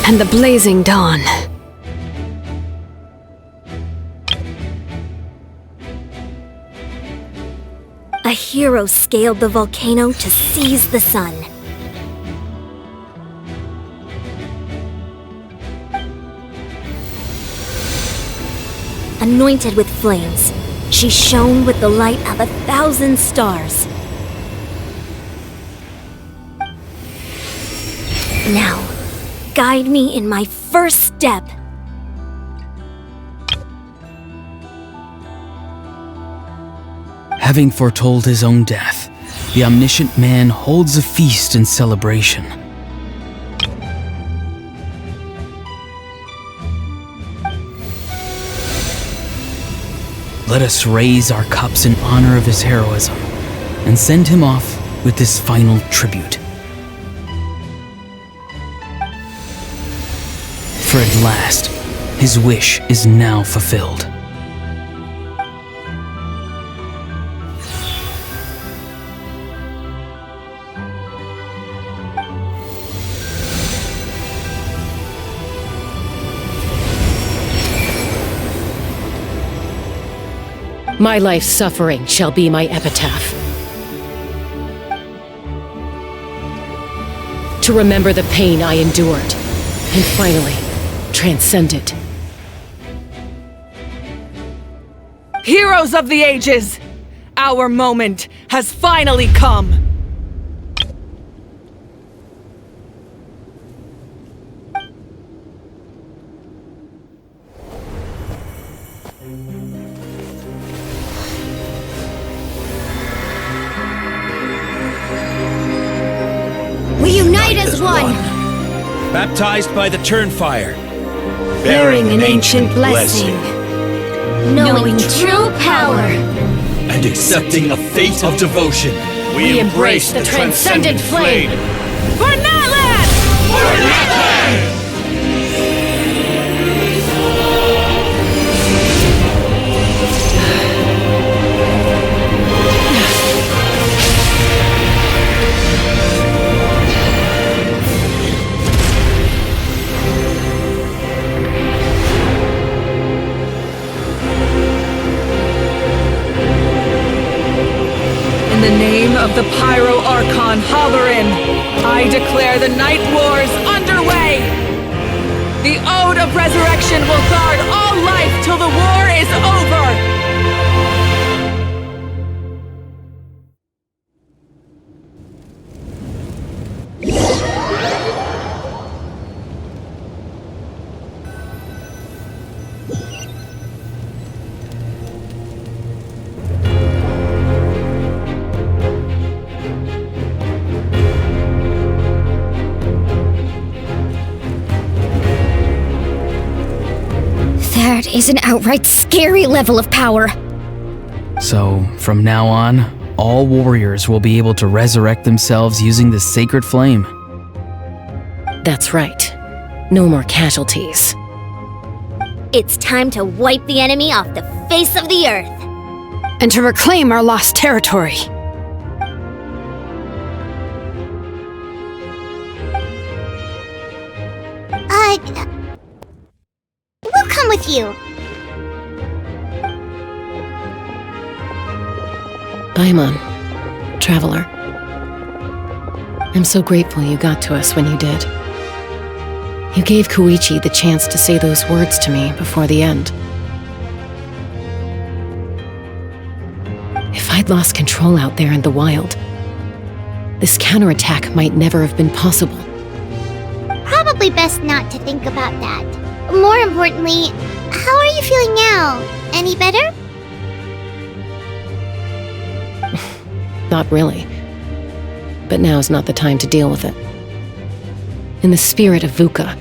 and the blazing dawn. A hero scaled the volcano to seize the sun. Anointed with flames, she shone with the light of 1,000 stars. Now, guide me in my first step. Having foretold his own death, the omniscient man holds a feast in celebration. Let us raise our cups in honor of his heroism and send him off with this final tribute. For at last, his wish is now fulfilled. My life's suffering shall be my epitaph. To remember the pain I endured, and finally, transcend it. Heroes of the ages! Our moment has finally come! We unite as one! Baptized by the Turnfire. Bearing an ancient blessing. Knowing true power. And accepting a fate of devotion. We embrace the transcendent flame. For Natlan! For Natlan! In the name of the Pyro Archon Halloran, I declare the Night Wars underway! The Ode of Resurrection will guard all life till the war is over! That is an outright scary level of power. So, from now on, all warriors will be able to resurrect themselves using the sacred flame. That's right. No more casualties. It's time to wipe the enemy off the face of the earth. And to reclaim our lost territory. We'll come with you. Paimon, traveler. I'm so grateful you got to us when you did. You gave Koichi the chance to say those words to me before the end. If I'd lost control out there in the wild, this counterattack might never have been possible. Probably best not to think about that. More importantly, how are you feeling now? Any better? Not really. But now's not the time to deal with it. In the spirit of VUCA,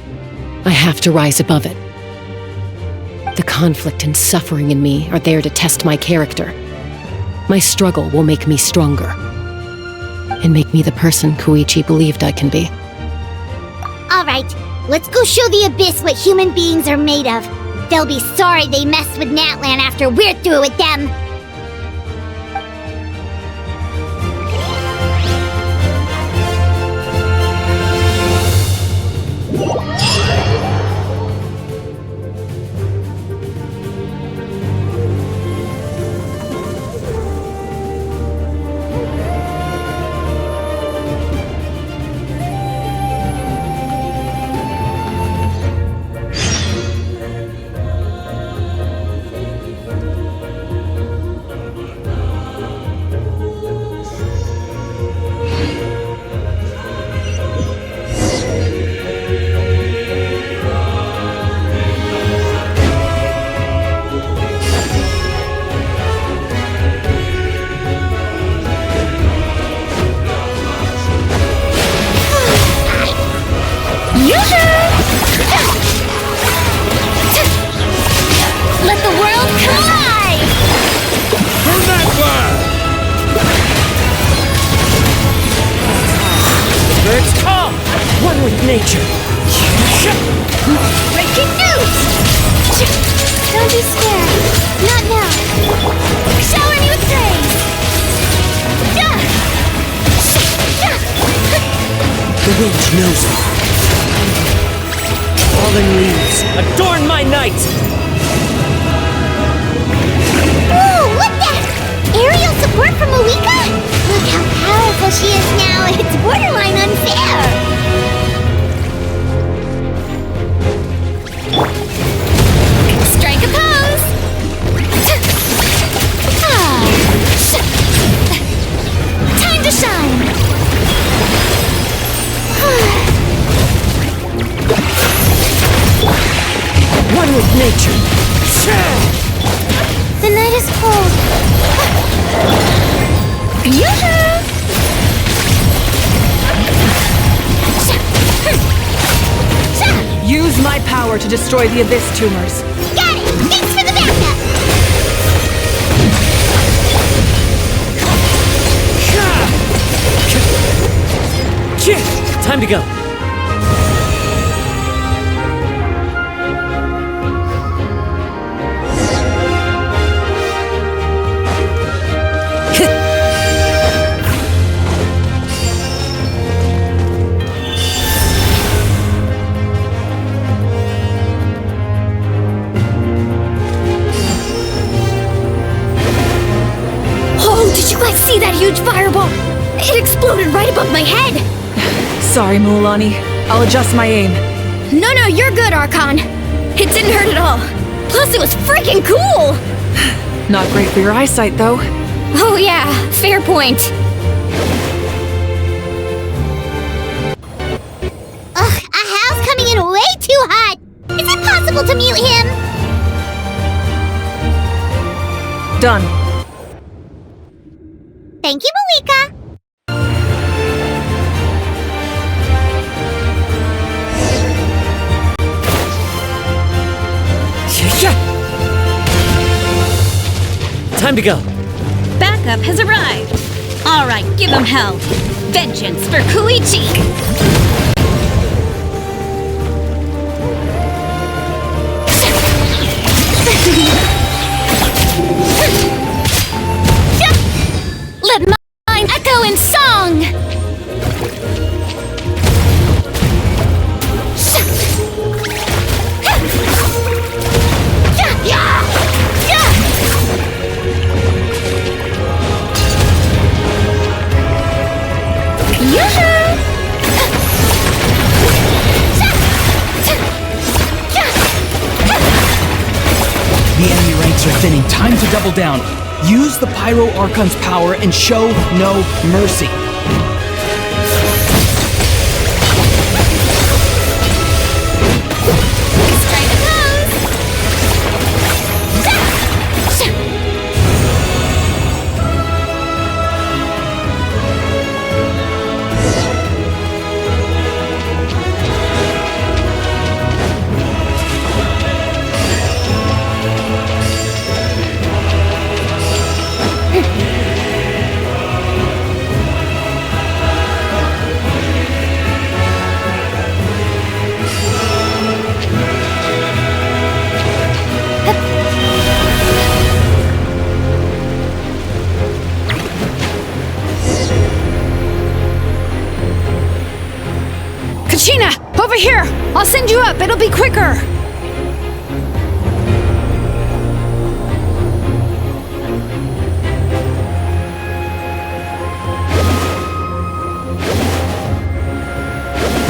I have to rise above it. The conflict and suffering in me are there to test my character. My struggle will make me stronger. And make me the person Koichi believed I can be. Alright, let's go show the Abyss what human beings are made of. They'll be sorry they messed with Natlan after we're through with them. Let the world collide! Birds come! One with nature! Breaking news! Don't be scared. Not now. Shower me with praise! The wind knows me. Fallen leaves, adorn my night! Ooh, look that! Aerial support from Moika? Look how powerful she is now. It's borderline unfair. Strike a pose! my power to destroy the Abyss tumors. Got it! Thanks for the backup! Time to go. Oh, did you guys see that huge fireball? It exploded right above my head! Sorry, Mualani. I'll adjust my aim. No, you're good, Archon. It didn't hurt at all. Plus, it was freaking cool! Not great for your eyesight, though. Oh yeah, fair point. Ugh, Ahal's coming in way too hot! Is it possible to mute him? Done. Thank you, Malika! Time to go. Backup has arrived. All right, give him hell. Vengeance for Koichi. Let mine echo in song! The enemy ranks are thinning. Time to double down. Use the Pyro Archon's power and show no mercy. Over here! I'll send you up, it'll be quicker!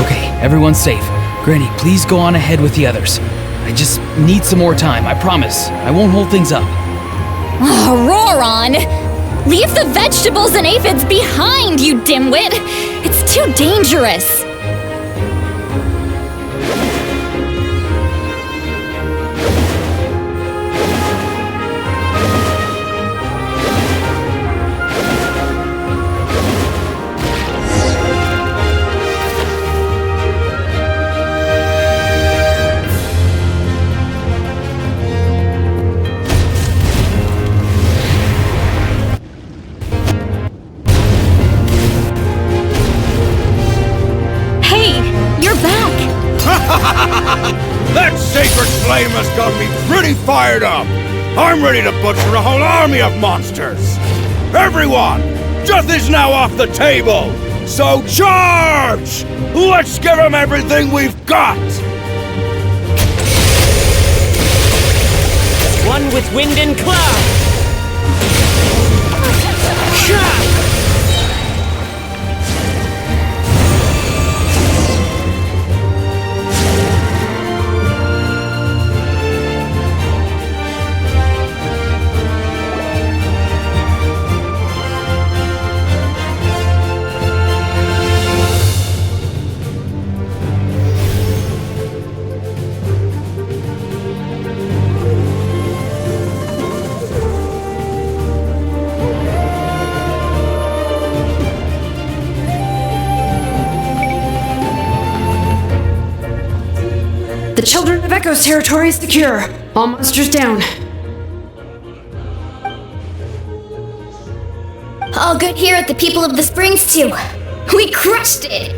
Okay, everyone's safe. Granny, please go on ahead with the others. I just need some more time, I promise. I won't hold things up. Oh, Roron! Leave the vegetables and aphids behind, you dimwit! It's too dangerous! That sacred flame has got me pretty fired up! I'm ready to butcher a whole army of monsters! Everyone! Death is now off the table! So charge! Let's give them everything we've got! One with wind and cloud! The Children of Echo's territory is secure. All monsters down. All good here at the People of the Springs, too. We crushed it!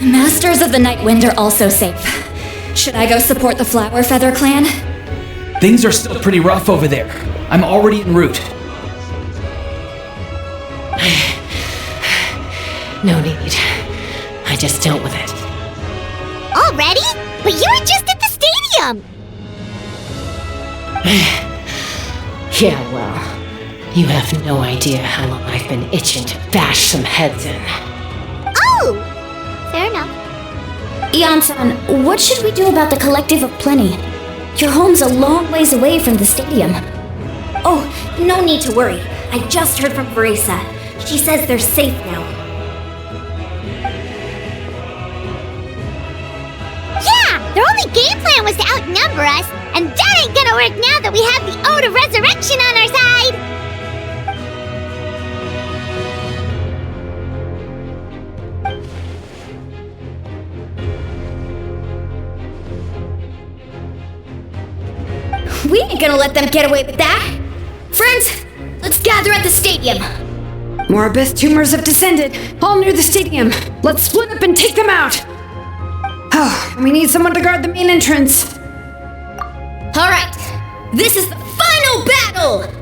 Masters of the Night Wind are also safe. Should I go support the Flower Feather clan? Things are still pretty rough over there. I'm already en route. No need. I just dealt with it. Already? But you were just at the stadium! Yeah, well, you have no idea how long I've been itching to bash some heads in. Oh! Fair enough. Ian-san, what should we do about the Collective of Plenty? Your home's a long ways away from the stadium. Oh, no need to worry. I just heard from Veresa. She says they're safe now. Yeah! Their only game plan was to outnumber us, and that ain't gonna work now that we have the Ode of Resurrection on our side! We ain't gonna let them get away with that! Friends, let's gather at the stadium! More abyss tumors have descended, all near the stadium. Let's split up and take them out! Oh, we need someone to guard the main entrance. Alright, this is the final battle!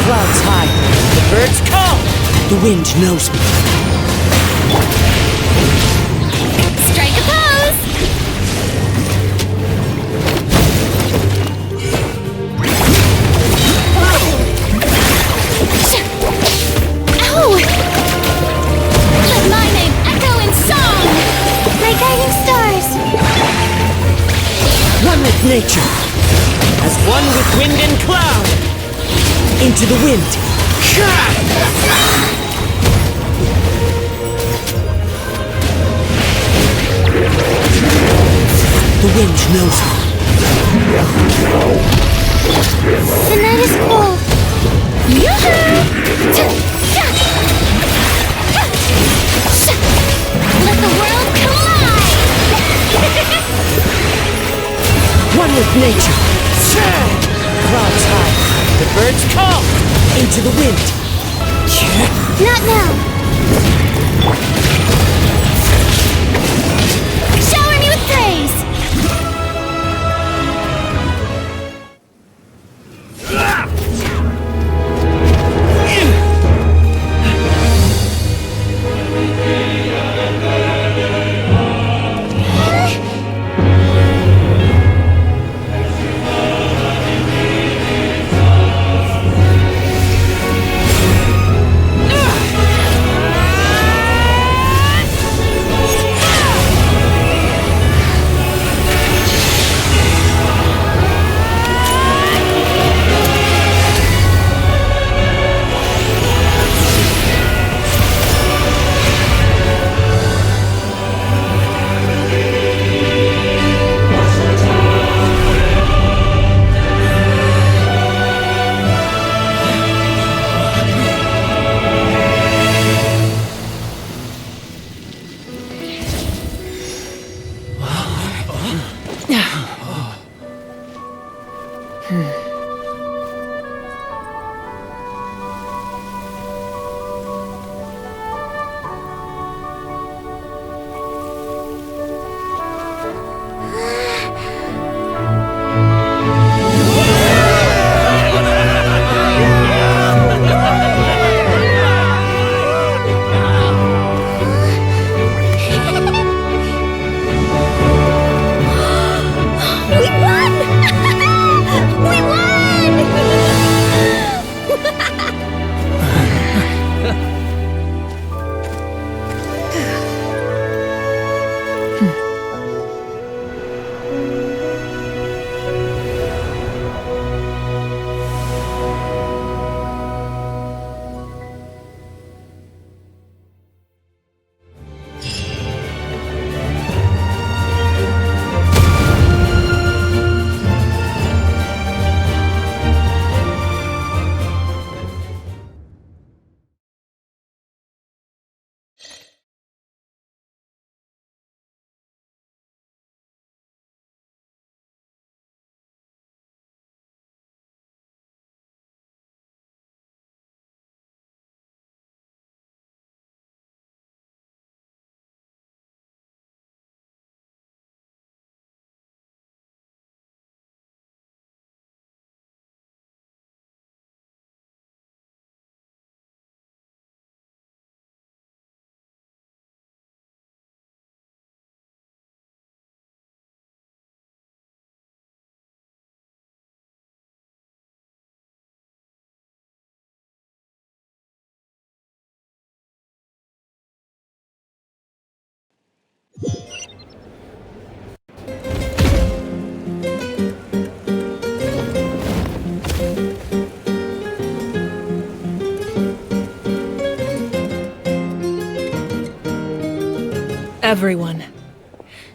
Clouds high, the birds call. The wind knows me. Strike a pose! Ow! Let my name echo in song! My guiding stars! One with nature, as one with wind and cloud. Into the wind. The wind knows me. The night is cold. Let the world collide! One with nature. Clouds high. The birds call. Into the wind. Not now. Shower me with praise. Everyone,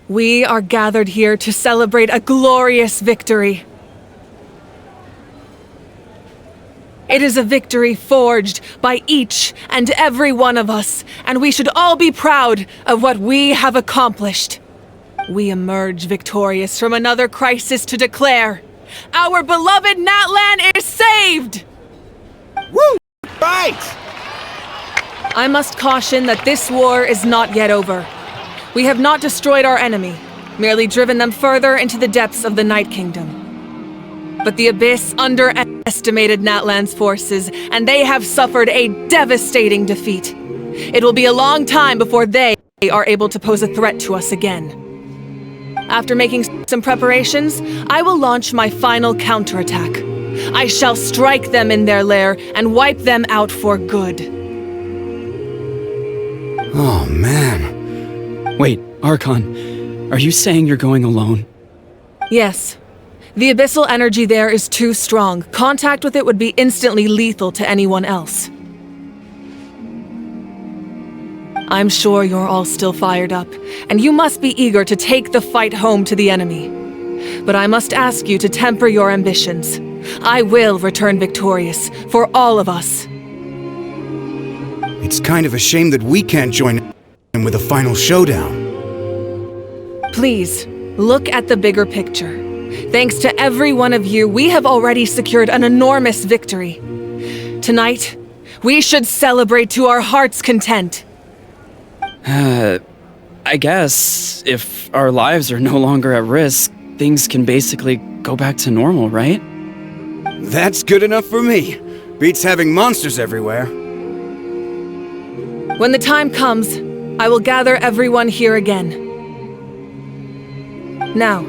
we are gathered here to celebrate a glorious victory. It is a victory forged by each and every one of us, and we should all be proud of what we have accomplished. We emerge victorious from another crisis to declare, our beloved Natlan is saved! Woo! Right! I must caution that this war is not yet over. We have not destroyed our enemy, merely driven them further into the depths of the Night Kingdom. But the Abyss underestimated Natlan's forces, and they have suffered a devastating defeat. It will be a long time before they are able to pose a threat to us again. After making some preparations, I will launch my final counterattack. I shall strike them in their lair and wipe them out for good. Oh, man. Wait, Archon, are you saying you're going alone? Yes. The abyssal energy there is too strong. Contact with it would be instantly lethal to anyone else. I'm sure you're all still fired up, and you must be eager to take the fight home to the enemy. But I must ask you to temper your ambitions. I will return victorious, for all of us. It's kind of a shame that we can't join in with a final showdown. Please, look at the bigger picture. Thanks to every one of you, we have already secured an enormous victory. Tonight, we should celebrate to our heart's content. I guess if our lives are no longer at risk, things can basically go back to normal, right? That's good enough for me. Beats having monsters everywhere. When the time comes, I will gather everyone here again. Now,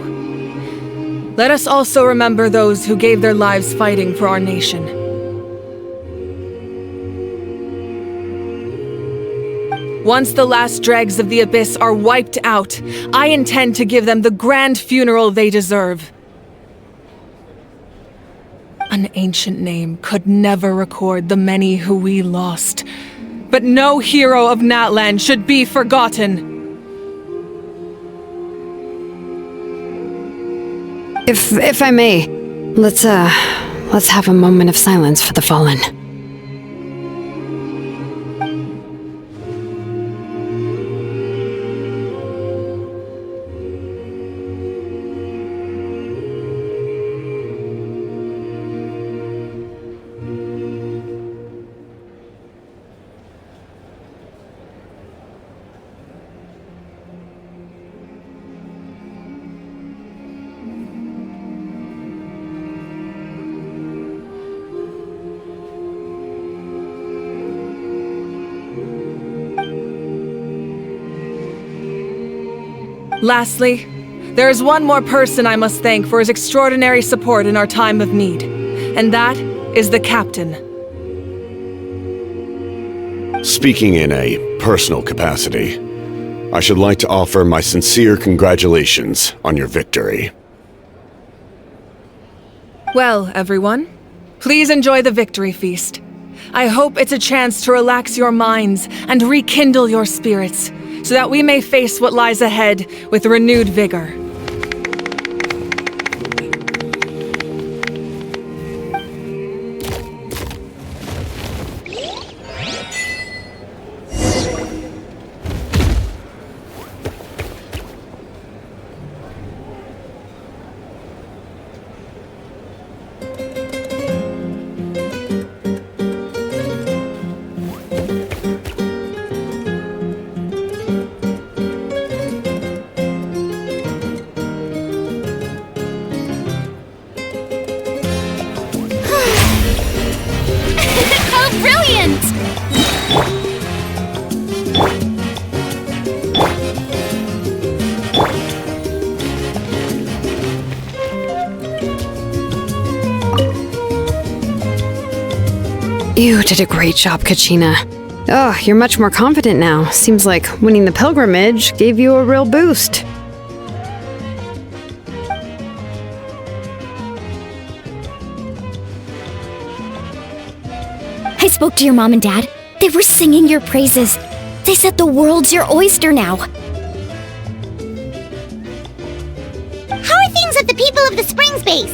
let us also remember those who gave their lives fighting for our nation. Once the last dregs of the Abyss are wiped out, I intend to give them the grand funeral they deserve. An ancient name could never record the many who we lost, but no hero of Natlan should be forgotten. If I may, let's have a moment of silence for the fallen. Lastly, there is one more person I must thank for his extraordinary support in our time of need, and that is the Captain. Speaking in a personal capacity, I should like to offer my sincere congratulations on your victory. Well, everyone, please enjoy the victory feast. I hope it's a chance to relax your minds and rekindle your spirits, so that we may face what lies ahead with renewed vigor. Brilliant! You did a great job, Kachina. Oh, you're much more confident now. Seems like winning the pilgrimage gave you a real boost. I spoke to your mom and dad. They were singing your praises. They said the world's your oyster now. How are things at the People of the Springs base?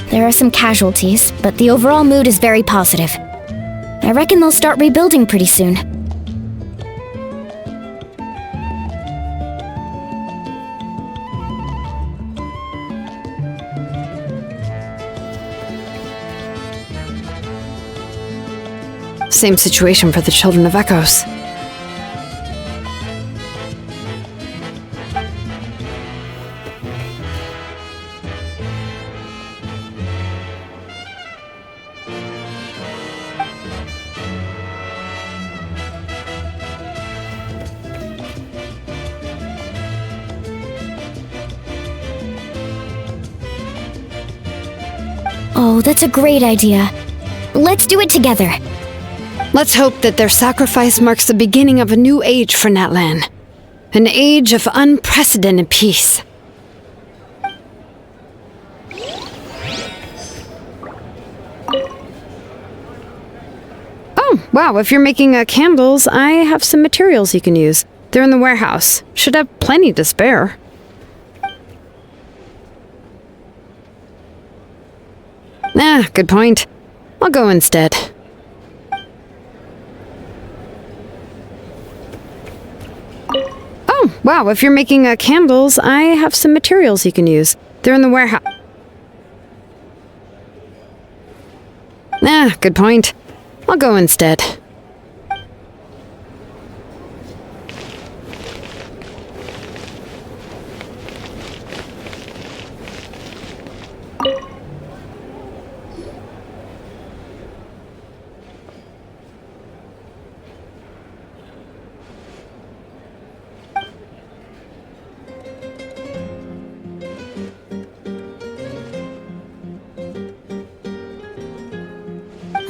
There are some casualties, but the overall mood is very positive. I reckon they'll start rebuilding pretty soon. Same situation for the Children of Echoes. Oh, that's a great idea. Let's do it together. Let's hope that their sacrifice marks the beginning of a new age for Natlan. An age of unprecedented peace. Oh, wow, if you're making candles, I have some materials you can use. They're in the warehouse. Should have plenty to spare. Ah, good point. I'll go instead. Oh, wow, if you're making candles, I have some materials you can use. They're in the warehouse. Ah, good point. I'll go instead.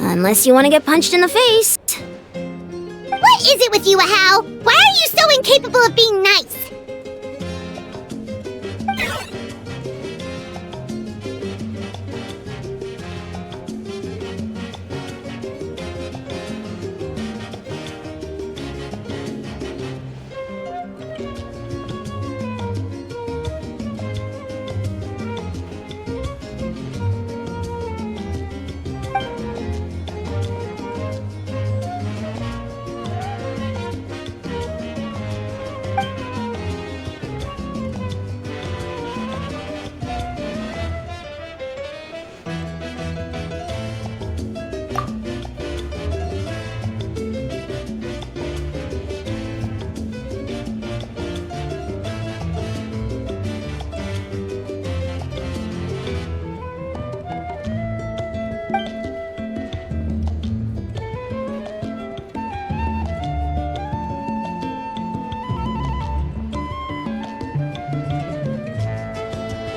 Unless you want to get punched in the face. What is it with you, Hal? Why are you so incapable of being nice?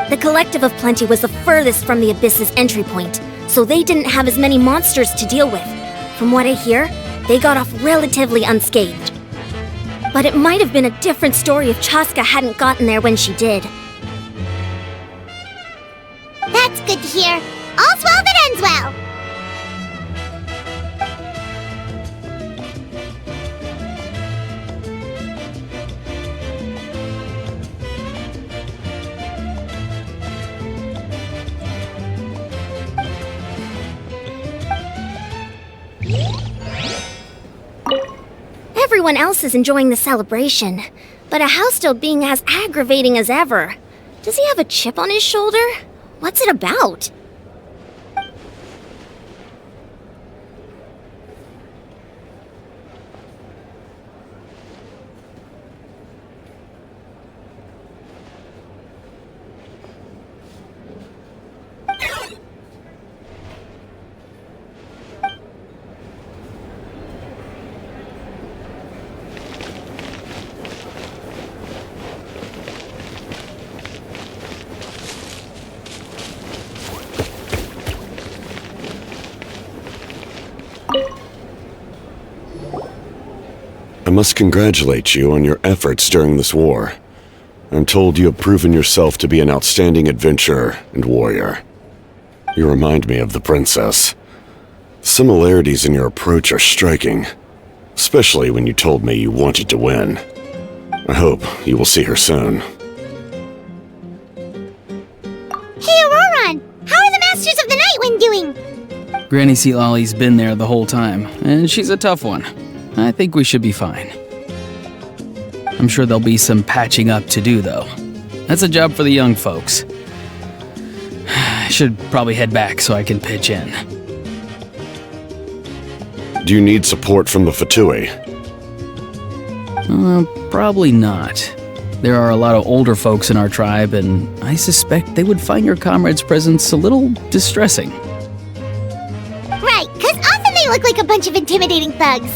The Collective of Plenty was the furthest from the Abyss's entry point, so they didn't have as many monsters to deal with. From what I hear, they got off relatively unscathed. But it might have been a different story if Chaska hadn't gotten there when she did. That's good to hear. All's well that ends well. Everyone else is enjoying the celebration, but Hal's still being as aggravating as ever. Does he have a chip on his shoulder? What's it about? I must congratulate you on your efforts during this war. I'm told you have proven yourself to be an outstanding adventurer and warrior. You remind me of the princess. Similarities in your approach are striking, especially when you told me you wanted to win. I hope you will see her soon. Hey, Auroron! How are the Masters of the Nightwind doing? Granny Sealolly's been there the whole time, and she's a tough one. I think we should be fine. I'm sure there'll be some patching up to do, though. That's a job for the young folks. I should probably head back so I can pitch in. Do you need support from the Fatui? Probably not. There are a lot of older folks in our tribe, and I suspect they would find your comrade's presence a little distressing. Right, because often they look like a bunch of intimidating thugs.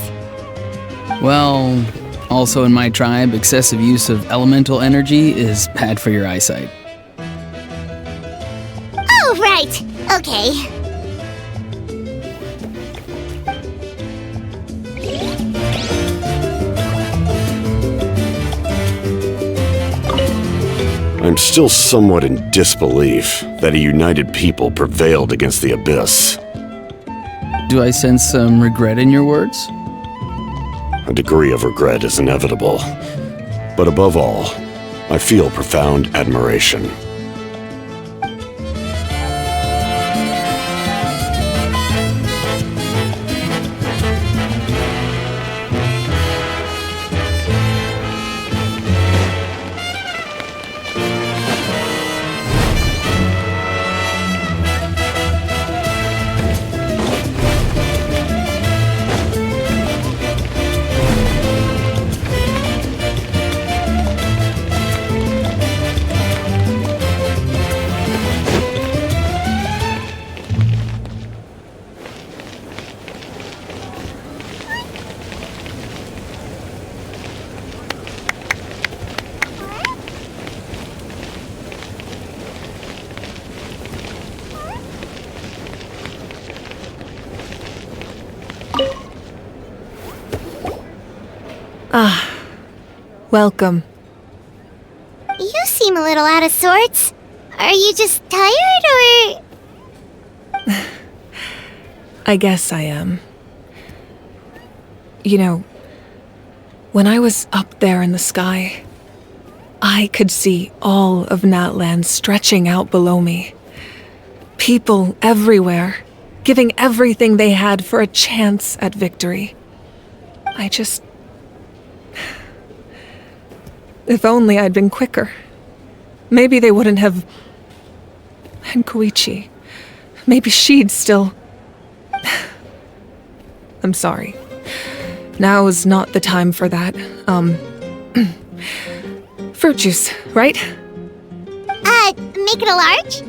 Well, also in my tribe, excessive use of elemental energy is bad for your eyesight. Oh, right. Okay. I'm still somewhat in disbelief that a united people prevailed against the Abyss. Do I sense some regret in your words? A degree of regret is inevitable. But above all, I feel profound admiration. Welcome. You seem a little out of sorts. Are you just tired, or...? I guess I am. You know, when I was up there in the sky, I could see all of Natland stretching out below me. People everywhere, giving everything they had for a chance at victory. If only I'd been quicker. Maybe they wouldn't have... And Koichi. Maybe she'd still... I'm sorry. Now's not the time for that. Fruit juice, right? Make it a large?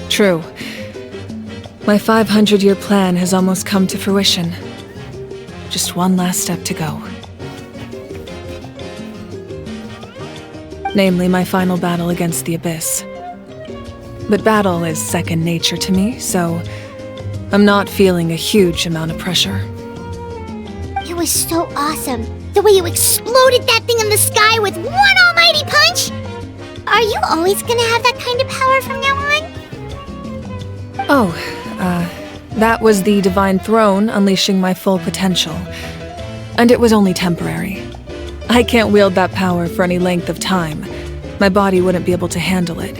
True. My 500-year plan has almost come to fruition. Just one last step to go. Namely, my final battle against the Abyss. But battle is second nature to me, so I'm not feeling a huge amount of pressure. It was so awesome. The way you exploded that thing in the sky with one almighty punch! Are you always gonna have that kind of power from now on? That was the Divine Throne unleashing my full potential. And it was only temporary. I can't wield that power for any length of time. My body wouldn't be able to handle it.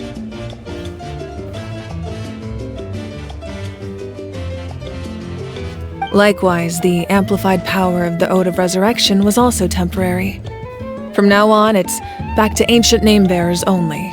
Likewise, the amplified power of the Ode of Resurrection was also temporary. From now on, it's back to ancient name-bearers only.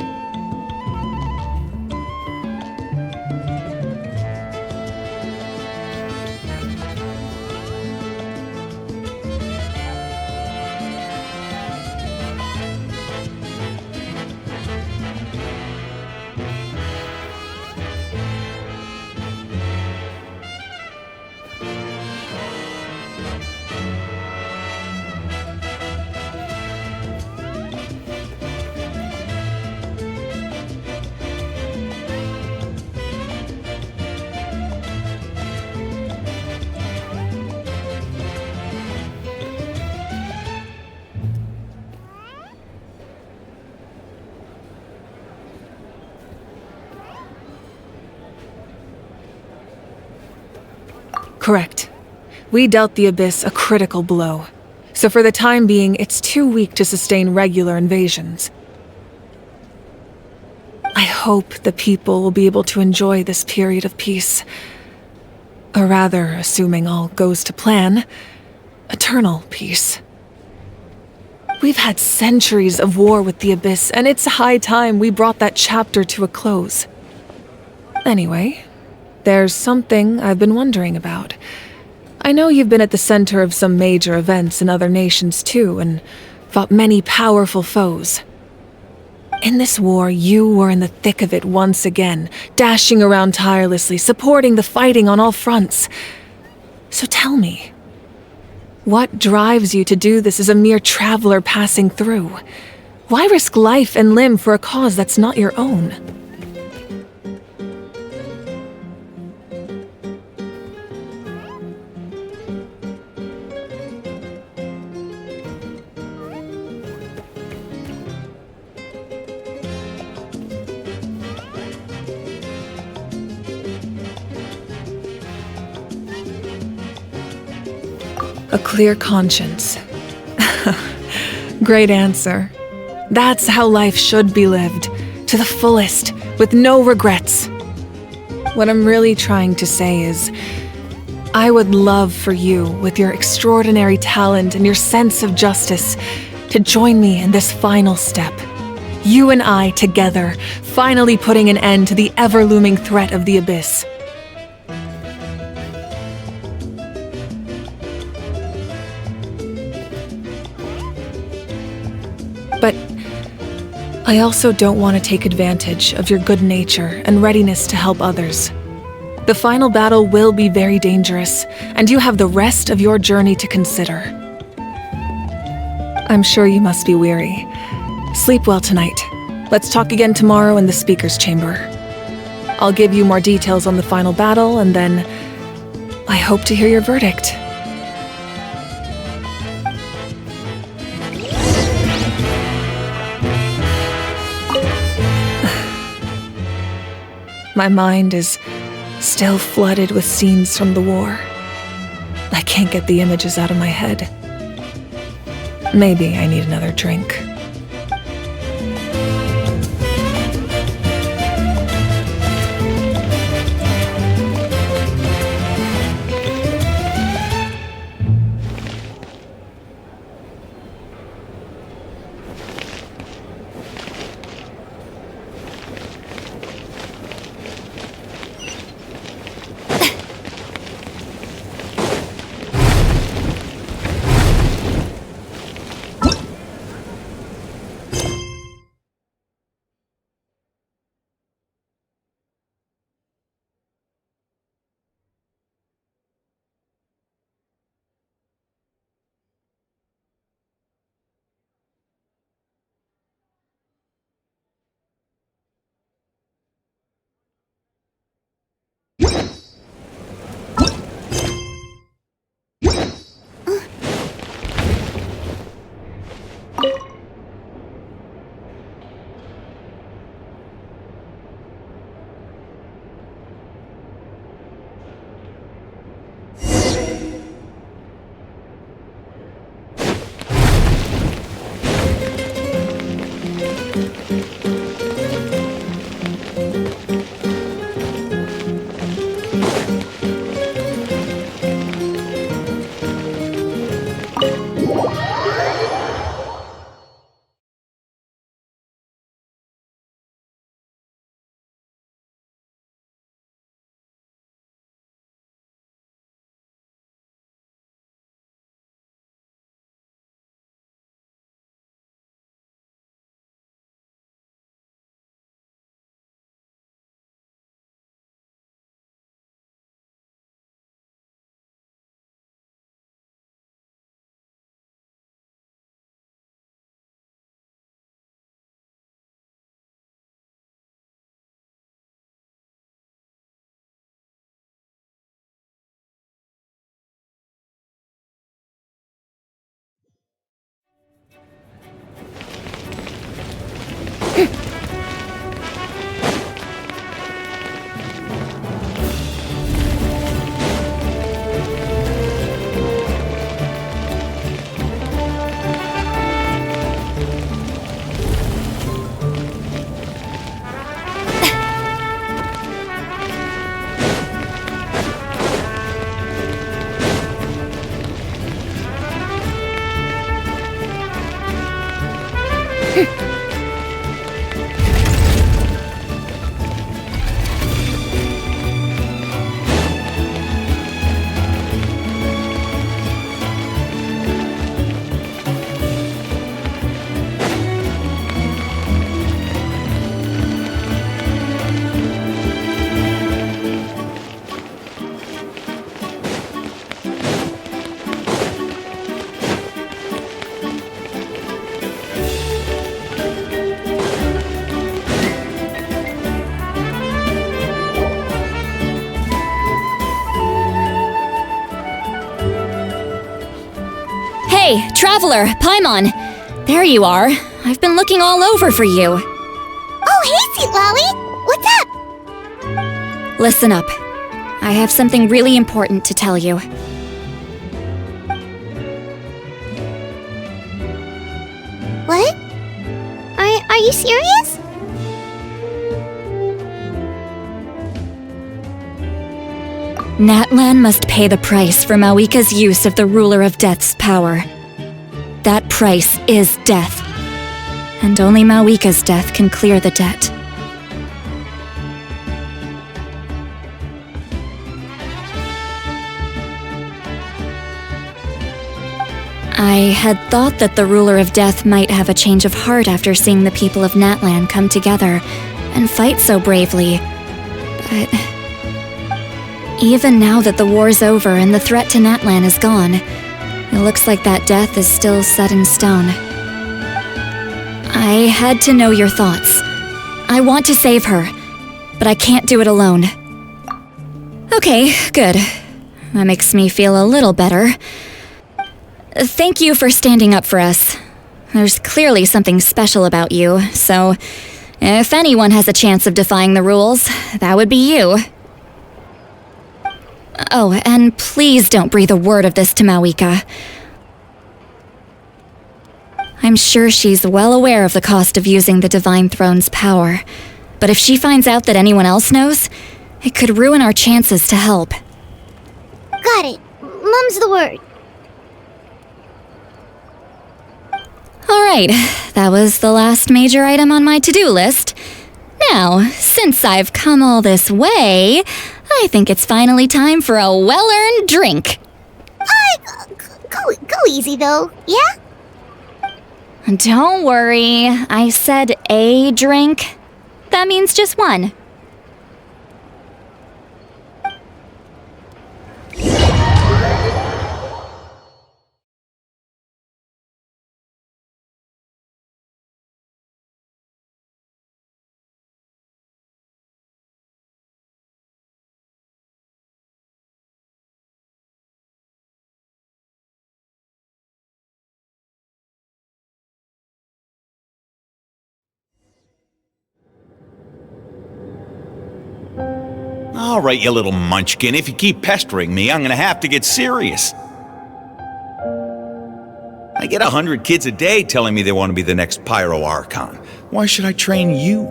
Correct. We dealt the Abyss a critical blow. So for the time being, it's too weak to sustain regular invasions. I hope the people will be able to enjoy this period of peace. Or rather, assuming all goes to plan, eternal peace. We've had centuries of war with the Abyss, and it's high time we brought that chapter to a close. Anyway, there's something I've been wondering about. I know you've been at the center of some major events in other nations too, and fought many powerful foes. In this war, you were in the thick of it once again, dashing around tirelessly, supporting the fighting on all fronts. So tell me, what drives you to do this as a mere traveler passing through? Why risk life and limb for a cause that's not your own? A clear conscience. Great answer. That's how life should be lived, to the fullest, with no regrets. What I'm really trying to say is, I would love for you, with your extraordinary talent and your sense of justice, to join me in this final step. You and I together, finally putting an end to the ever-looming threat of the Abyss. But I also don't want to take advantage of your good nature and readiness to help others. The final battle will be very dangerous, and you have the rest of your journey to consider. I'm sure you must be weary. Sleep well tonight. Let's talk again tomorrow in the speaker's chamber. I'll give you more details on the final battle, and then I hope to hear your verdict. My mind is still flooded with scenes from the war. I can't get the images out of my head. Maybe I need another drink. Hey, Traveler, Paimon! There you are. I've been looking all over for you. Oh, hey, Sweet Lolly! What's up? Listen up. I have something really important to tell you. What? Are you serious? Natlan must pay the price for Mawika's use of the Ruler of Death's power. That price is death. And only Mawika's death can clear the debt. I had thought that the Ruler of Death might have a change of heart after seeing the people of Natlan come together and fight so bravely. But even now that the war's over and the threat to Natlan is gone, it looks like that death is still set in stone. I had to know your thoughts. I want to save her, but I can't do it alone. Okay, good. That makes me feel a little better. Thank you for standing up for us. There's clearly something special about you, so if anyone has a chance of defying the rules, that would be you. Oh, and please don't breathe a word of this to Mawika. I'm sure she's well aware of the cost of using the Divine Throne's power, but if she finds out that anyone else knows, it could ruin our chances to help. Got it. Mum's the word. Alright, that was the last major item on my to-do list. Now, since I've come all this way, I think it's finally time for a well-earned drink. Go easy though, yeah? Don't worry, I said a drink. That means just one. All right, you little munchkin, if you keep pestering me, I'm gonna have to get serious. I get 100 kids a day telling me they want to be the next Pyro Archon. Why should I train you?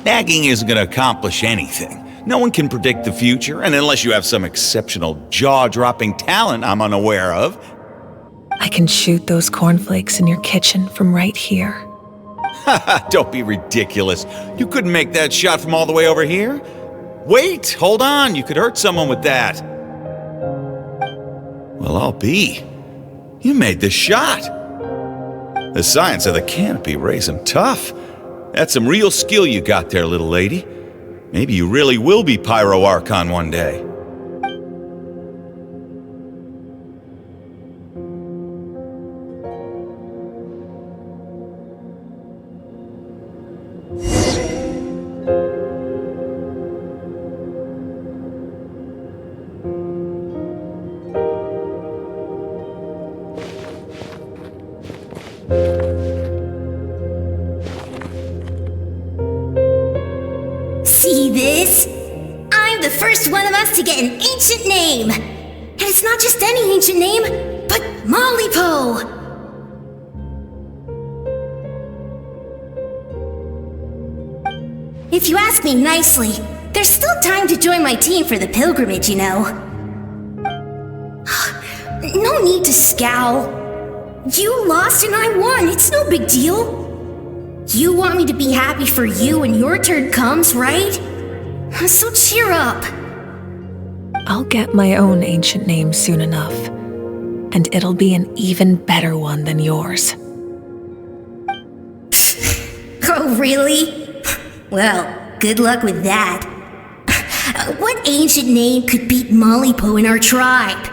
Nagging isn't gonna accomplish anything. No one can predict the future, and unless you have some exceptional jaw-dropping talent I'm unaware of. I can shoot those cornflakes in your kitchen from right here. Don't be ridiculous. You couldn't make that shot from all the way over here? Wait, hold on, you could hurt someone with that. Well, I'll be. You made the shot. The science of the canopy rays him tough. That's some real skill you got there, little lady. Maybe you really will be Pyro Archon one day. See this? I'm the first one of us to get an ancient name! And it's not just any ancient name, but Mollypo! If you ask me nicely, there's still time to join my team for the pilgrimage, you know. No need to scowl. You lost and I won, it's no big deal. You want me to be happy for you when your turn comes, right? So cheer up. I'll get my own ancient name soon enough, and it'll be an even better one than yours. Oh, really? Well, good luck with that. What ancient name could beat Mollypo in our tribe?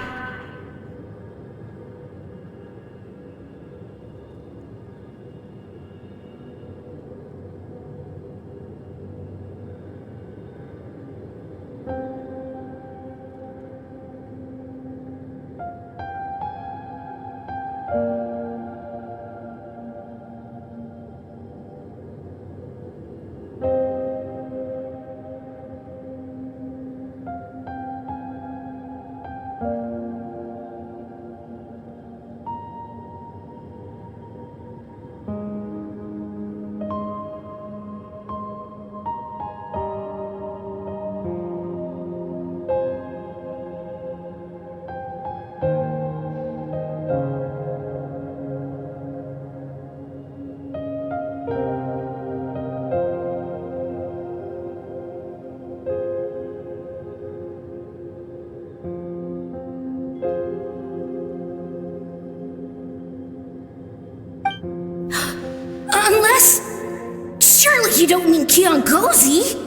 You don't mean Kiangozi?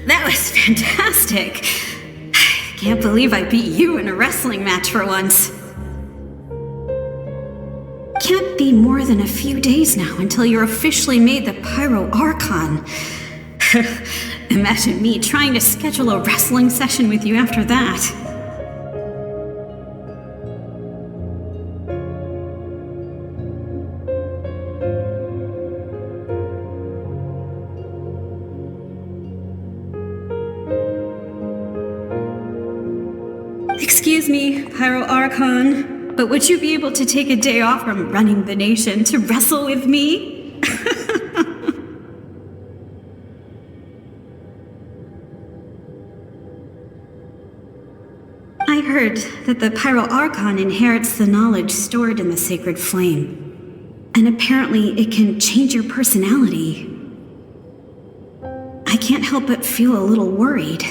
That was fantastic. Can't believe I beat you in a wrestling match for once. Can't be more than a few days now until you're officially made the Pyro Archon. Imagine me trying to schedule a wrestling session with you after that. Excuse me, Pyro Archon, but would you be able to take a day off from running the nation to wrestle with me? I heard that the Pyro Archon inherits the knowledge stored in the sacred flame, and apparently it can change your personality. I can't help but feel a little worried.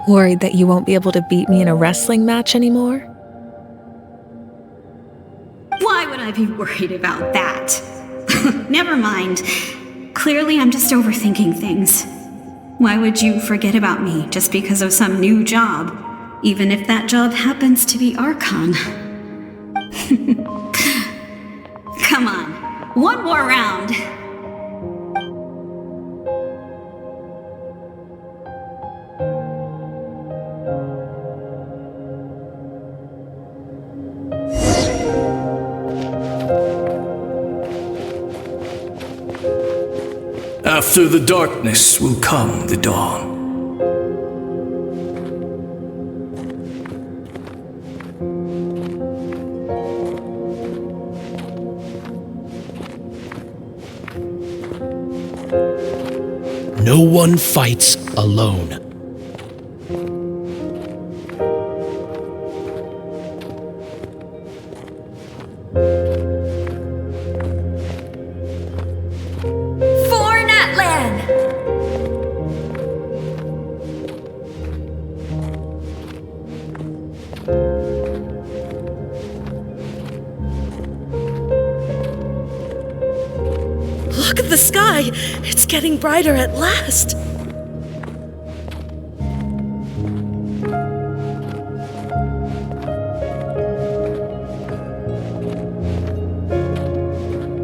Worried that you won't be able to beat me in a wrestling match anymore? Why would I be worried about that? Never mind. Clearly, I'm just overthinking things. Why would you forget about me just because of some new job, even if that job happens to be Archon? Come on, one more round. After the darkness will come the dawn. No one fights alone. Look at the sky! It's getting brighter at last!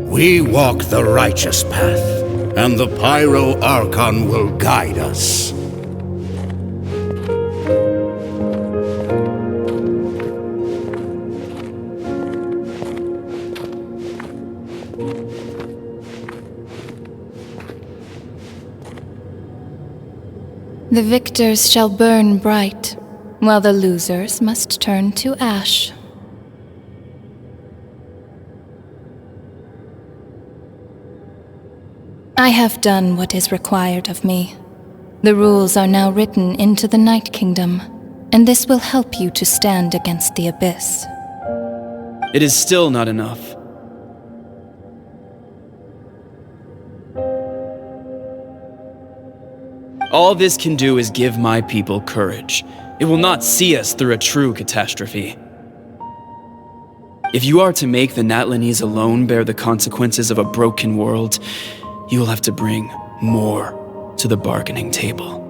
We walk the righteous path, and the Pyro Archon will guide us. The victors shall burn bright, while the losers must turn to ash. I have done what is required of me. The rules are now written into the Night Kingdom, and this will help you to stand against the Abyss. It is still not enough. All this can do is give my people courage. It will not see us through a true catastrophe. If you are to make the Natlanese alone bear the consequences of a broken world, you will have to bring more to the bargaining table.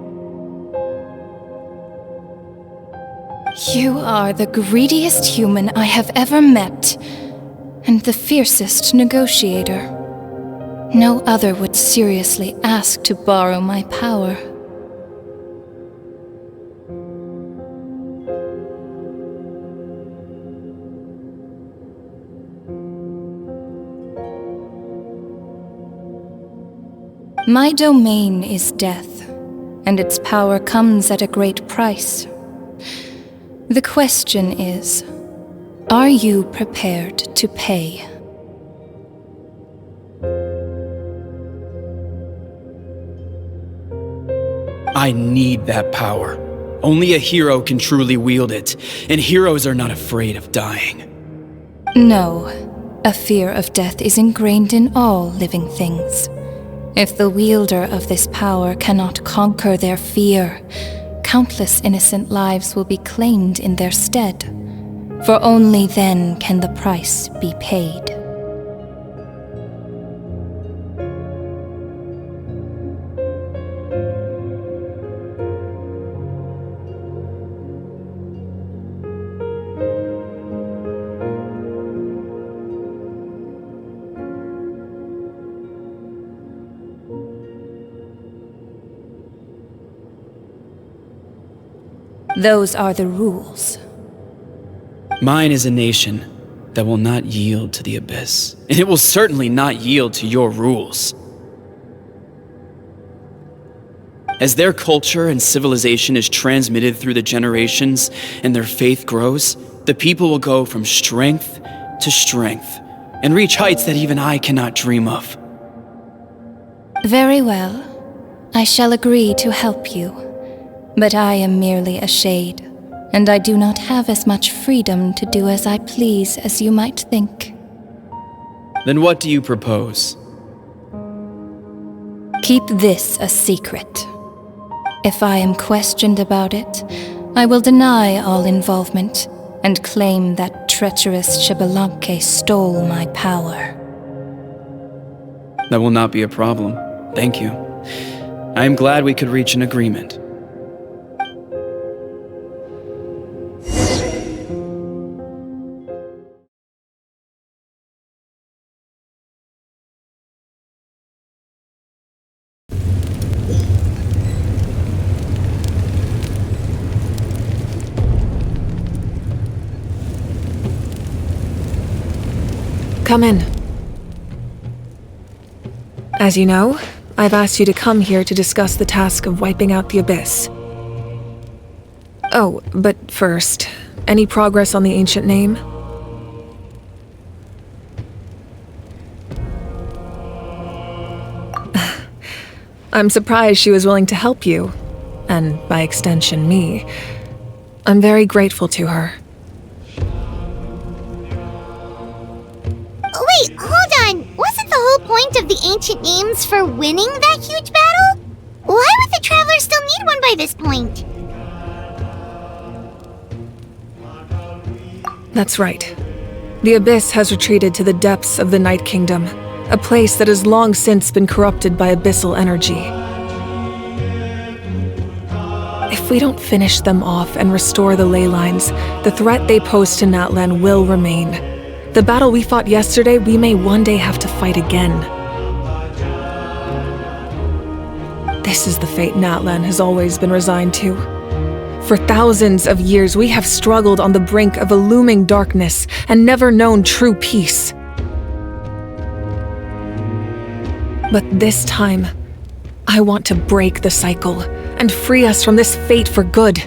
You are the greediest human I have ever met, and the fiercest negotiator. No other would seriously ask to borrow my power. My domain is death, and its power comes at a great price. The question is, are you prepared to pay? I need that power. Only a hero can truly wield it, and heroes are not afraid of dying. No, a fear of death is ingrained in all living things. If the wielder of this power cannot conquer their fear, countless innocent lives will be claimed in their stead. For only then can the price be paid. Those are the rules. Mine is a nation that will not yield to the Abyss, and it will certainly not yield to your rules. As their culture and civilization is transmitted through the generations and their faith grows, the people will go from strength to strength and reach heights that even I cannot dream of. Very well. I shall agree to help you. But I am merely a shade, and I do not have as much freedom to do as I please as you might think. Then what do you propose? Keep this a secret. If I am questioned about it, I will deny all involvement and claim that treacherous Xbalanque stole my power. That will not be a problem. Thank you. I am glad we could reach an agreement. Come in. As you know, I've asked you to come here to discuss the task of wiping out the Abyss. Oh, but first, any progress on the ancient name? I'm surprised she was willing to help you, and by extension me. I'm very grateful to her. Wait, hold on! Wasn't the whole point of the ancient names for winning that huge battle? Why would the Traveler still need one by this point? That's right. The Abyss has retreated to the depths of the Night Kingdom, a place that has long since been corrupted by abyssal energy. If we don't finish them off and restore the ley lines, the threat they pose to Natlan will remain. The battle we fought yesterday, we may one day have to fight again. This is the fate Natlan has always been resigned to. For thousands of years, we have struggled on the brink of a looming darkness and never known true peace. But this time, I want to break the cycle and free us from this fate for good.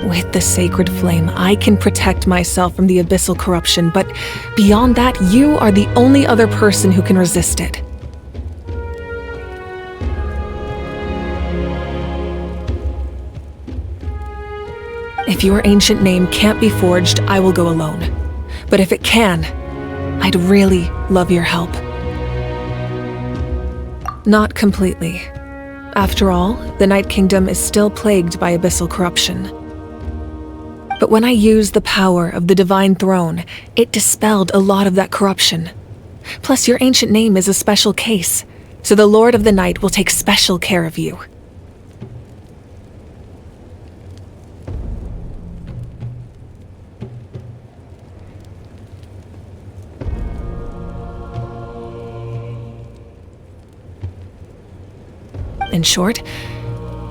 With the sacred flame, I can protect myself from the abyssal corruption, but beyond that, you are the only other person who can resist it. If your ancient name can't be forged, I will go alone. But if it can, I'd really love your help. Not completely. After all, the Night Kingdom is still plagued by abyssal corruption. But when I used the power of the Divine Throne, it dispelled a lot of that corruption. Plus, your ancient name is a special case, so the Lord of the Night will take special care of you. In short,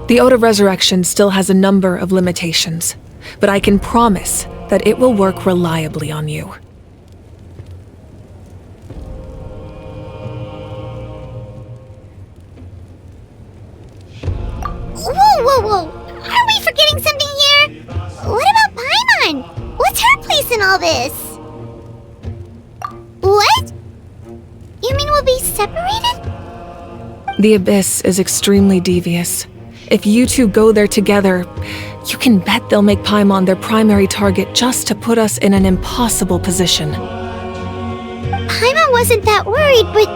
the Ode of Resurrection still has a number of limitations, but I can promise that it will work reliably on you. Whoa! Are we forgetting something here? What about Paimon? What's her place in all this? What? You mean we'll be separated? The Abyss is extremely devious. If you two go there together, you can bet they'll make Paimon their primary target just to put us in an impossible position. Paimon wasn't that worried, but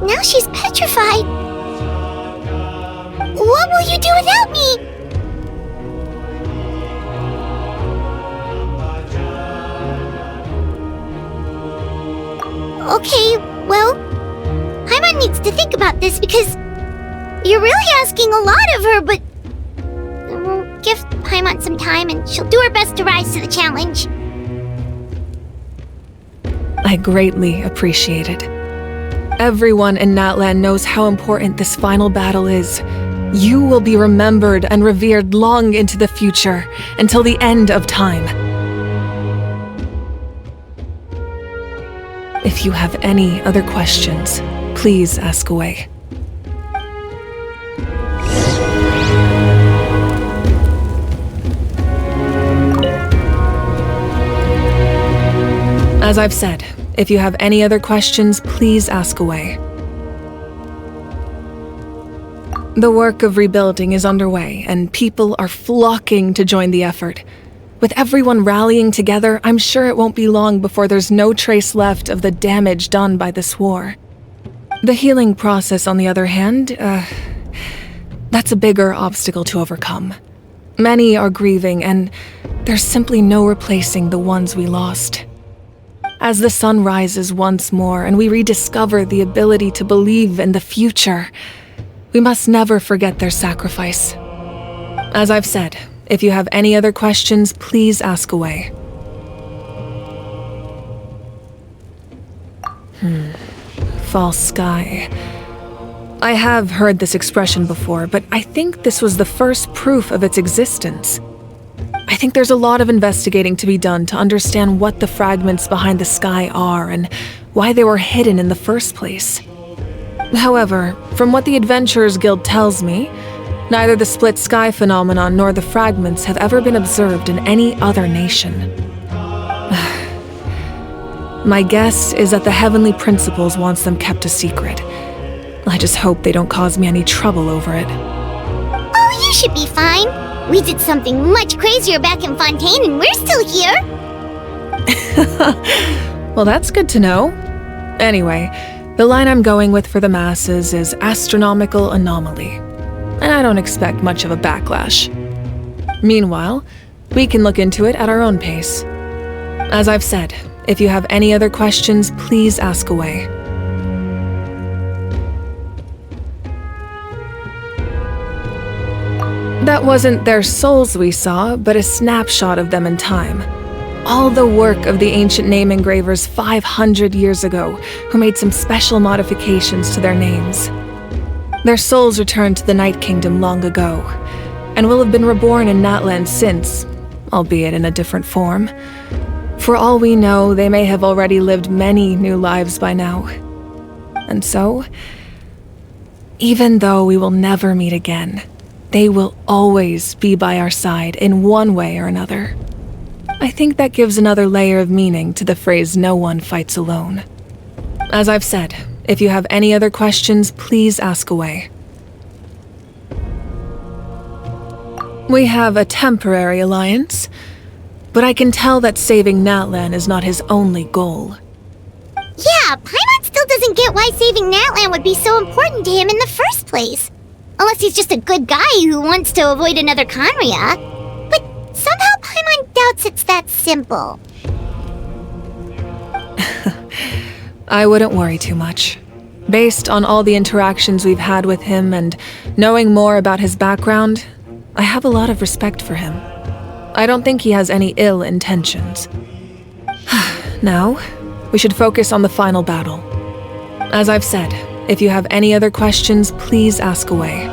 now she's petrified. What will you do without me? Okay, well, Paimon needs to think about this because you're really asking a lot of her, but we'll give Paimon some time and she'll do her best to rise to the challenge. I greatly appreciate it. Everyone in Natlan knows how important this final battle is. You will be remembered and revered long into the future, until the end of time. If you have any other questions, please ask away. As I've said, if you have any other questions, please ask away. The work of rebuilding is underway, and people are flocking to join the effort. With everyone rallying together, I'm sure it won't be long before there's no trace left of the damage done by this war. The healing process, on the other hand, that's a bigger obstacle to overcome. Many are grieving, and there's simply no replacing the ones we lost. As the sun rises once more and we rediscover the ability to believe in the future, we must never forget their sacrifice. As I've said, if you have any other questions, please ask away. False sky. I have heard this expression before, but I think this was the first proof of its existence. I think there's a lot of investigating to be done to understand what the fragments behind the sky are and why they were hidden in the first place. However, from what the Adventurers Guild tells me, neither the split sky phenomenon nor the fragments have ever been observed in any other nation. My guess is that the Heavenly Principles wants them kept a secret. I just hope they don't cause me any trouble over it. Oh, you should be fine. We did something much crazier back in Fontaine and we're still here. Well, that's good to know. Anyway, the line I'm going with for the masses is astronomical anomaly, and I don't expect much of a backlash. Meanwhile, we can look into it at our own pace. As I've said, if you have any other questions, please ask away. That wasn't their souls we saw, but a snapshot of them in time. All the work of the ancient name engravers 500 years ago, who made some special modifications to their names. Their souls returned to the Night Kingdom long ago, and will have been reborn in Natlan since, albeit in a different form. For all we know, they may have already lived many new lives by now. And so, even though we will never meet again, they will always be by our side in one way or another. I think that gives another layer of meaning to the phrase "no one fights alone." As I've said, if you have any other questions, please ask away. We have a temporary alliance, but I can tell that saving Natlan is not his only goal. Yeah, Paimon still doesn't get why saving Natlan would be so important to him in the first place. Unless he's just a good guy who wants to avoid another Conria. But somehow Paimon doubts it's that simple. I wouldn't worry too much. Based on all the interactions we've had with him and knowing more about his background, I have a lot of respect for him. I don't think he has any ill intentions. Now, we should focus on the final battle. As I've said, if you have any other questions, please ask away.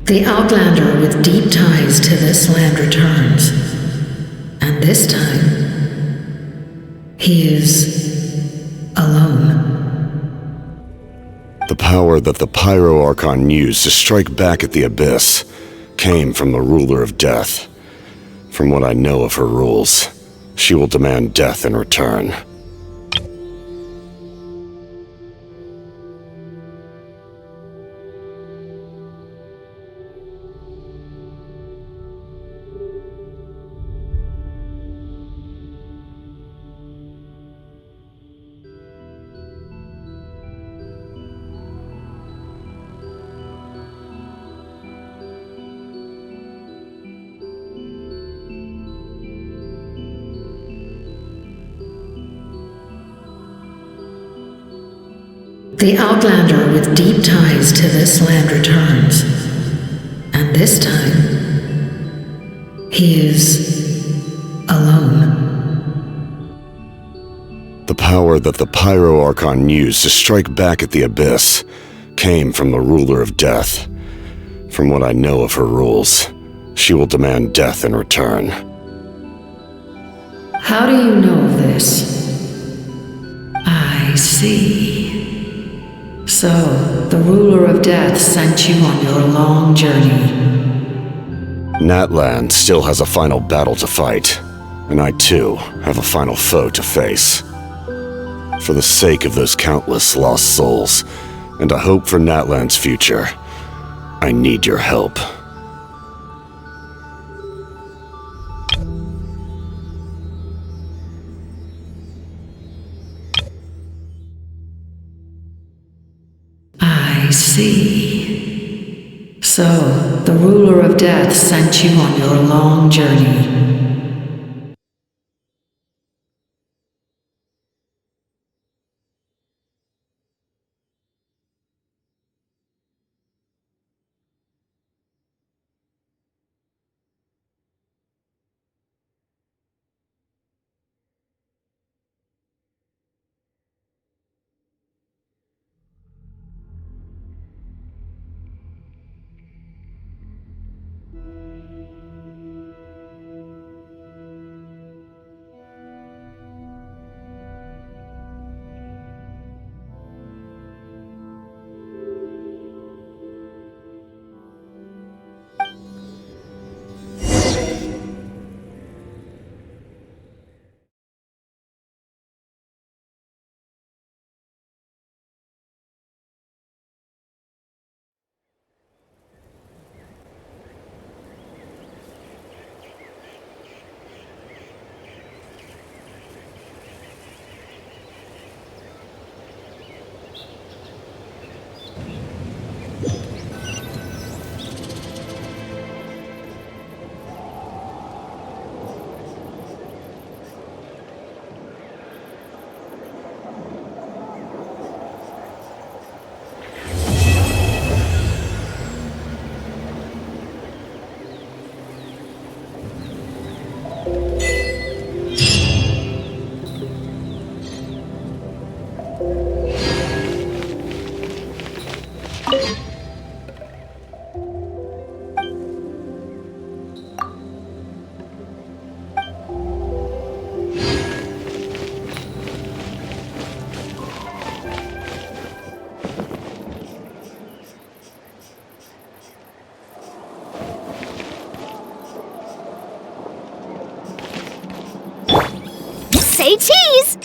The Outlander with deep ties to this land returns. And this time, he is alone. The power that the Pyro Archon used to strike back at the Abyss came from the Ruler of Death. From what I know of her rules, she will demand death in return. The Outlander with deep ties to this land returns. And this time, he is alone. The power that the Pyro Archon used to strike back at the Abyss came from the Ruler of Death. From what I know of her rules, she will demand death in return. How do you know of this? I see. So, the Ruler of Death sent you on your long journey. Natlan still has a final battle to fight, and I too have a final foe to face. For the sake of those countless lost souls, and a hope for Natlan's future, I need your help. I see. So, the Ruler of Death sent you on your long journey. Say cheese!